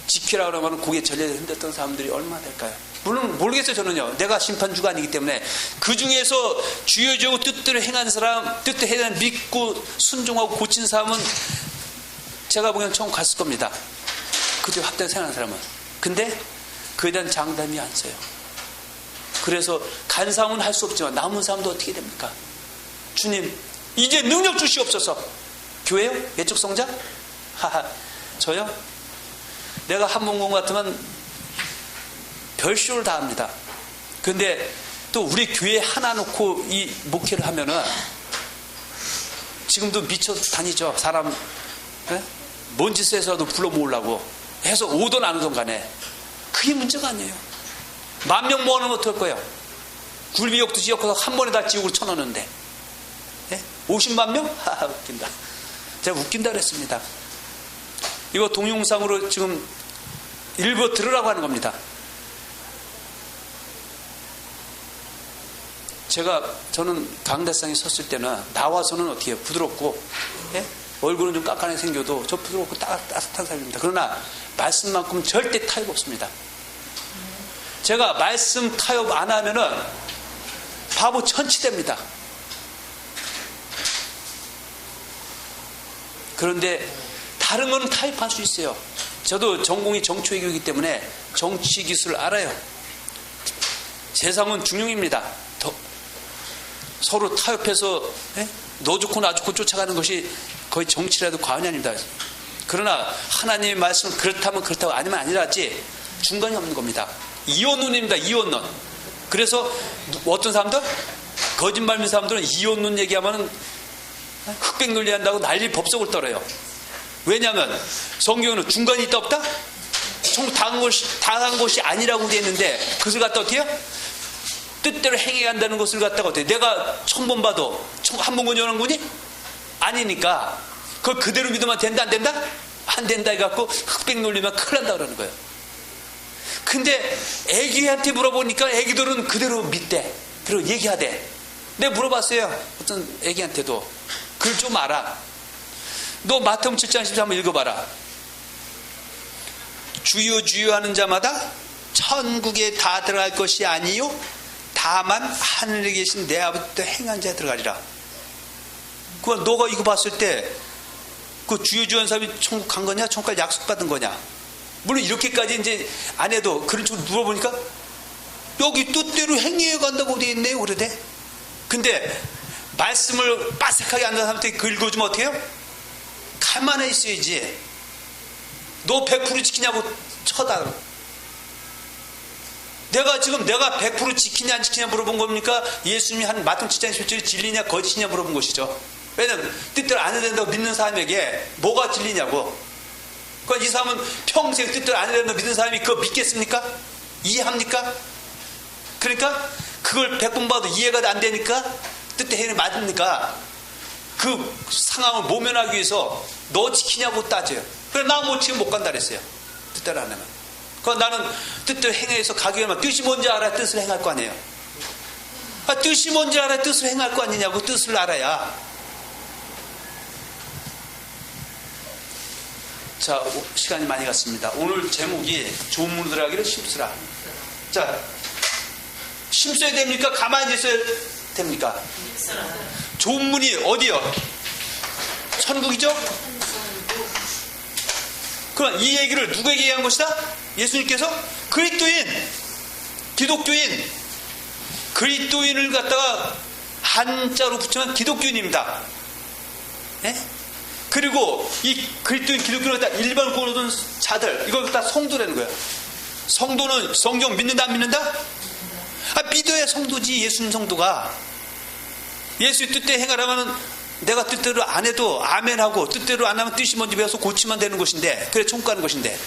지키라 그러면 고개 절레 흔들었던 사람들이 얼마나 될까요? 물론 모르겠어요. 저는요. 내가 심판주가 아니기 때문에 그 중에서 주의 주고 뜻대로 행한 사람, 뜻대로 행한 믿고 순종하고 고친 사람은 제가 보기엔 천국 갔을 겁니다. 그대로 합당히 생각하는 사람은. 근데 그에 대한 장담이 안 서요. 그래서 간 사람은 할 수 없지만 남은 사람도 어떻게 됩니까? 주님, 이제 능력 주시옵소서. 교회요? 외적 성장? 하하, 저요? 내가 한문공 같으면 별쇼를 다 합니다. 근데 또 우리 교회 하나 놓고 이 목회를 하면은 지금도 미쳐 다니죠. 사람 뭔 짓을 해서라도 불러 모으려고 해서 오든 안 오든 간에 그게 문제가 아니에요. 10,000명 모아놓으면 어떨 거예요? 굴비역도 지역에서 한 번에 다 지옥으로 쳐넣는데 50만 명? 하하, 웃긴다. 제가 웃긴다 그랬습니다. 이거 동영상으로 지금 일부 들으라고 하는 겁니다. 저는 강대상에 섰을 때는 나와서는 어떻게 해요? 부드럽고 얼굴은 좀 깎아내 생겨도 저 부드럽고 따뜻한 사람입니다. 그러나 말씀만큼은 절대 타협 없습니다. 제가 말씀 타협 안 하면은 바보 천치됩니다. 그런데 다른 거는 타협할 수 있어요. 저도 전공이 정치외교이기 때문에 정치 기술을 알아요. 세상은 중용입니다. 서로 타협해서 너 좋고 나 좋고 쫓아가는 것이 거의 정치라도 과언이 아닙니다. 그러나 하나님의 말씀은 그렇다면 그렇다고 아니면 아니라지 중간이 없는 겁니다. 이혼론입니다. 이혼론. 그래서 어떤 사람들, 거짓말 믿는 사람들은 이혼론 얘기하면 흑백 논리한다고 난리 법석을 떨어요. 왜냐하면 성경에는 중간이 있다 없다? 당한 것이 아니라고 되어 있는데 그것을 갖다 어떻게 해요? 뜻대로 행해야 한다는 것을 갖다가 어떻게, 내가 천번 봐도 한번군 연한군이 아니니까 그걸 그대로 믿으면 된다 안 된다? 안 된다 해갖고 흑백 논리면 큰일 난다 그러는 거예요. 근데 애기한테 물어보니까 애기들은 그대로 믿대. 그리고 얘기하대. 내가 물어봤어요. 어떤 애기한테도 글 좀 알아. 너 마태복음 7장 10절 한번 읽어봐라. 주여 주여 하는 자마다 천국에 다 들어갈 것이 아니요 다만 하늘에 계신 내 아버지도 행한 자에 들어가리라. 그건 너가 이거 봤을 때 그 주여 주여 하는 사람이 천국 간 거냐? 천국까지 약속받은 거냐? 물론 이렇게까지 이제 안 해도 그런 식으로 물어보니까 여기 뜻대로 행위해 간다고 되어 있네요. 그러대. 근데 말씀을 빠삭하게 앉은 사람한테 그 읽어주면 어떻게 해요? 가만히 있어야지. 너 100% 지키냐고 쳐다. 내가 100% 지키냐 안 지키냐 물어본 겁니까? 예수님이 한 마태복음 7장 10절이 진리냐 거짓이냐 물어본 것이죠. 왜냐면 뜻대로 안 해야 된다고 믿는 사람에게 뭐가 진리냐고. 그러니까 이 사람은 평생 뜻대로 안 해야 된다고 믿는 사람이 그거 믿겠습니까? 이해합니까? 그러니까 그걸 100번 봐도 이해가 안 되니까 뜻대로 해야 맞습니까? 그 상황을 모면하기 위해서 너 지키냐고 따져요. 그래 나 못 지키면 못 간다 그랬어요. 뜻대로 안 하면. 그러니까 나는 뜻대로 행해서 가기 위해서 뜻이 뭔지 알아야 뜻을 행할 거 아니에요. 뜻이 뭔지 알아야 뜻을 행할 거 아니냐고. 뜻을 알아야. 자, 시간이 많이 갔습니다. 오늘 제목이 좋은 문을 들어가기를 힘쓰라. 자, 힘써야 됩니까? 가만히 있어야 됩니까? 좋은 문이 어디요? 천국이죠? 그럼 이 얘기를 누구에게 얘기한 것이다? 예수님께서 그리스도인, 기독교인, 그리스도인을 갖다가 한자로 붙이면 기독교인입니다. 예? 그리고 이 그리스도인 기독교를 갖다 일반권으로 둔 자들, 이걸 다 성도라는 거예요. 성도는 성경 믿는다 안 믿는다? 믿어야 성도지. 예수님 성도가 예수의 뜻대로 행하라면 내가 뜻대로 안 해도 아멘하고 뜻대로 안 하면 뜻이 뭔지 배워서 고치면 되는 것인데, 그래 천국 가는 것인데.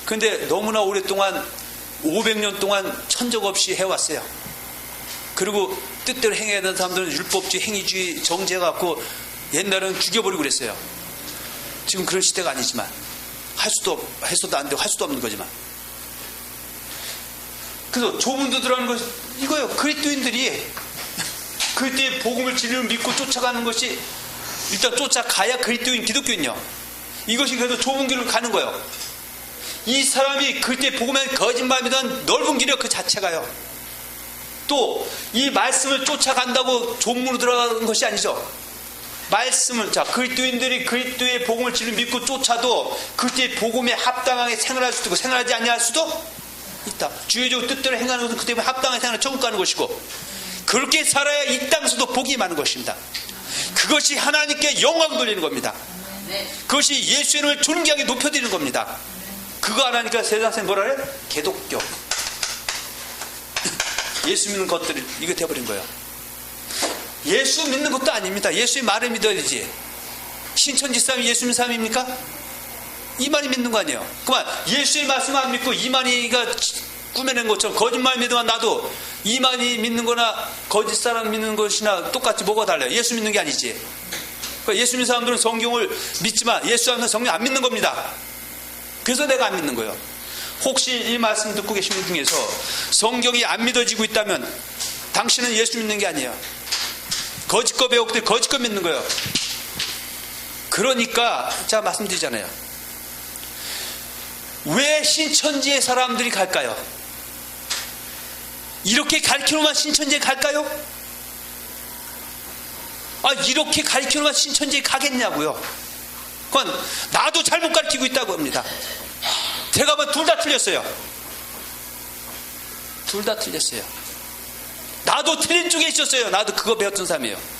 근데 너무나 오랫동안 500년 동안 천적 없이 해왔어요. 그리고 뜻대로 행해야 되는 사람들은 율법주의, 행위주의 정죄해갖고 옛날에는 죽여버리고 그랬어요. 지금 그런 시대가 아니지만 해서도 안 되고 할 수도 없는 거지만. 그래서 조문도 들어가는 것 이거요. 그리스도인들이 그리스도의 복음을 진리로 믿고 쫓아가는 것이, 일단 쫓아가야 그리스도인 기독교인요. 이것이 그래서 좁은 길로 가는 거예요. 이 사람이 그리스도의 복음에 거짓말 믿는 넓은 길이요. 그 자체가요. 또 이 말씀을 쫓아간다고 좁문으로 들어가는 것이 아니죠. 말씀을, 자, 그리스도인들이 그리스도의 복음을 진리로 믿고 쫓아도 그리스도의 복음에 합당하게 생활할 수도 있고 생활하지 아니할 수도 있다. 주의적으로 뜻대로 행하는 것은 그 때문에 합당하게 생활을 천국 가는 것이고, 그렇게 살아야 이 땅에서도 복이 많은 것입니다. 그것이 하나님께 영광 돌리는 겁니다. 그것이 예수의 이름을 존귀하게 높여드리는 겁니다. 그거 안 하니까 세상에 뭐라 그래? 개독교. 예수 믿는 것들이 이거 돼버린 거예요. 예수 믿는 것도 아닙니다. 예수의 말을 믿어야 되지. 신천지 사람이 예수 믿는 사람입니까? 이만희 믿는 거 아니에요. 그만 예수의 말씀 안 믿고 이만희가 꾸며낸 것처럼 거짓말 믿으면 나도 이만희 믿는 거나 거짓 사람 믿는 것이나 똑같이 뭐가 달라요? 예수 믿는 게 아니지. 그러니까 예수 믿는 사람들은 성경을 믿지만 예수 하면서 성경 안 믿는 겁니다. 그래서 내가 안 믿는 거예요. 혹시 이 말씀 듣고 계신 분 중에서 성경이 안 믿어지고 있다면 당신은 예수 믿는 게 아니에요. 거짓 거 배웠기 때문에 거짓 거 믿는 거예요. 그러니까 제가 말씀드리잖아요. 왜 신천지에 사람들이 갈까요? 이렇게 가르치노만 신천지에 갈까요? 이렇게 가르치노만 신천지에 가겠냐고요. 그건 나도 잘못 가르치고 있다고 합니다. 제가 보면 둘 다 틀렸어요. 둘 다 틀렸어요. 나도 틀린 쪽에 있었어요. 나도 그거 배웠던 사람이에요.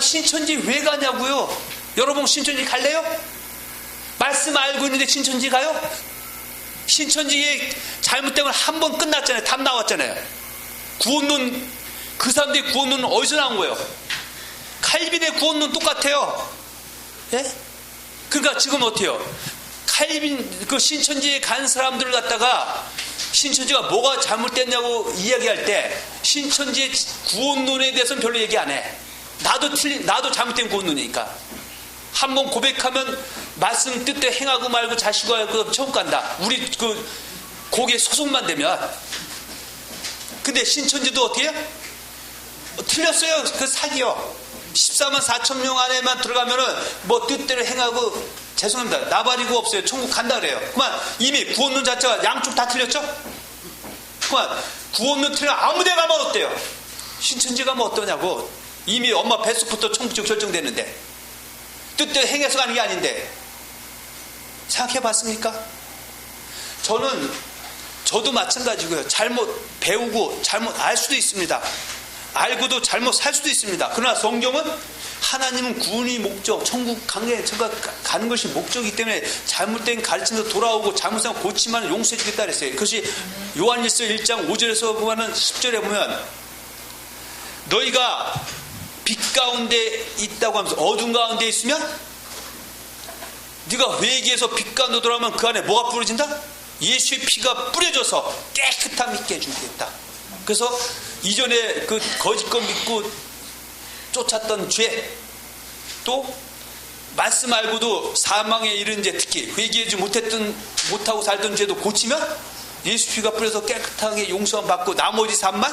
신천지 왜 가냐고요? 여러분 신천지 갈래요? 말씀 알고 있는데 신천지 가요? 신천지에 잘못되면 한 번 끝났잖아요. 답 나왔잖아요. 구원론, 그 사람들이 구원론은 어디서 나온 거예요? 칼빈의 구원론 똑같아요. 예? 그러니까 지금 어때요? 칼빈, 그 신천지에 간 사람들을 갖다가 신천지가 뭐가 잘못됐냐고 이야기할 때 신천지의 구원론에 대해서는 별로 얘기 안 해. 나도 잘못된 구원론이니까. 한번 고백하면 말씀 뜻대로 행하고 말고 자시고 하고 천국 간다. 우리 거기에 소속만 되면. 근데 신천지도 어떻게 해요? 틀렸어요. 그 사기요. 14만 4천 명 안에만 들어가면은 뭐 뜻대로 행하고, 죄송합니다, 나발이고 없어요. 천국 간다 그래요. 그만 이미 구원론 자체가 양쪽 다 틀렸죠? 그만 구원론 틀려 아무 데 가면 어때요? 신천지 가면 어떠냐고. 이미 엄마 뱃속부터 천국적 결정됐는데 뜻대로 행해서 가는 게 아닌데. 생각해 봤습니까? 저도 마찬가지고요. 잘못 배우고 잘못 알 수도 있습니다. 알고도 잘못 살 수도 있습니다. 그러나 성경은 하나님은 구원이 목적, 천국 가는 것이 목적이기 때문에 잘못된 가르침에서 돌아오고 잘못한 고치면 용서해 주겠다 그랬어요. 그것이 요한일서 1장 5절에서 보면 10절에 보면 너희가 빛 가운데 있다고 하면서 어둠 가운데 있으면 네가 회개해서 빛 가운데 돌아오면 그 안에 뭐가 뿌려진다? 예수의 피가 뿌려져서 깨끗함 있게 해주겠다. 그래서 이전에 그 거짓 것 믿고 쫓았던 죄, 또 말씀 알고도 사망에 이른 죄, 특히 회개하지 못하고 살던 죄도 고치면 예수 피가 뿌려서 깨끗하게 용서함 받고 나머지 삶만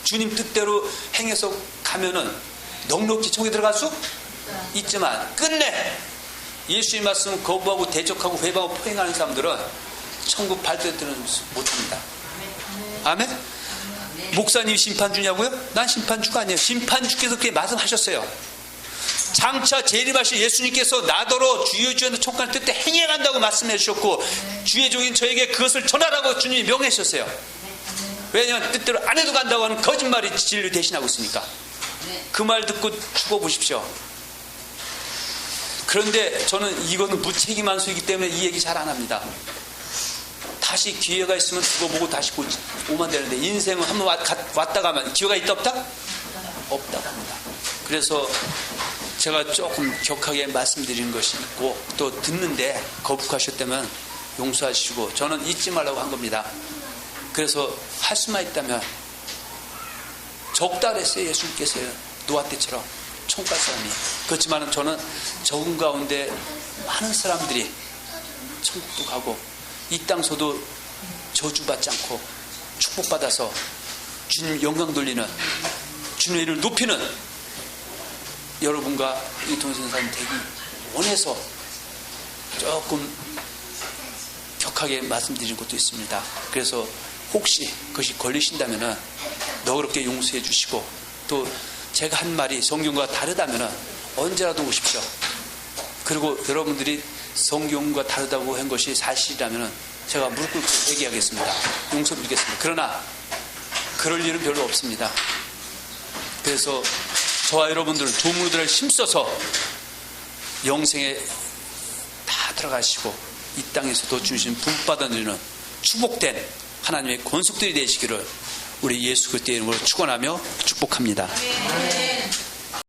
주님 뜻대로 행해서 가면은 넉넉히 천국에 들어갈 수 있지만 끝내 예수의 말씀 거부하고 대적하고 회방하고 포행하는 사람들은 천국 발대들은 못합니다. 아멘? 목사님이 심판주냐고요? 난 심판주가 아니에요. 심판주께서 그렇게 말씀하셨어요. 장차 재림하실 예수님께서 나더러 주여 주여 천국 가는 뜻대 행해 간다고 말씀해 주셨고 주의 종인 저에게 그것을 전하라고 주님이 명하셨어요. 왜냐하면 뜻대로 안 해도 간다고 하는 거짓말이 진리를 대신하고 있으니까. 그 말 듣고 죽어보십시오. 그런데 저는 이거는 무책임한 소이기 때문에 이 얘기 잘 안 합니다. 다시 기회가 있으면 죽어보고 다시 오면 되는데 인생은 한번 왔다 가면 기회가 있다 없다? 없다고 합니다. 그래서 제가 조금 격하게 말씀드리는 것이 있고 또 듣는데 거북하셨다면 용서하시고 저는 잊지 말라고 한 겁니다. 그래서 할 수만 있다면 적다 그랬어요. 예수님께서요. 노아 때처럼 천국 갈 사람이. 그렇지만 저는 적은 가운데 많은 사람들이 천국도 가고 이 땅서도 저주받지 않고 축복받아서 주님 영광 돌리는 주님의 이름을 높이는 여러분과 이 동생사님 되기 원해서 조금 격하게 말씀드리는 것도 있습니다. 그래서 혹시 그것이 걸리신다면 너그럽게 용서해 주시고 또 제가 한 말이 성경과 다르다면 언제라도 오십시오. 그리고 여러분들이 성경과 다르다고 한 것이 사실이라면 제가 무릎 꿇고 얘기하겠습니다. 용서드리겠습니다. 그러나 그럴 일은 별로 없습니다. 그래서 저와 여러분들은 조문들을 힘써서 영생에 다 들어가시고 이 땅에서도 주신 분받아 누리는 축복된 하나님의 권속들이 되시기를 우리 예수 그리스도의 이름으로 축원하며 축복합니다.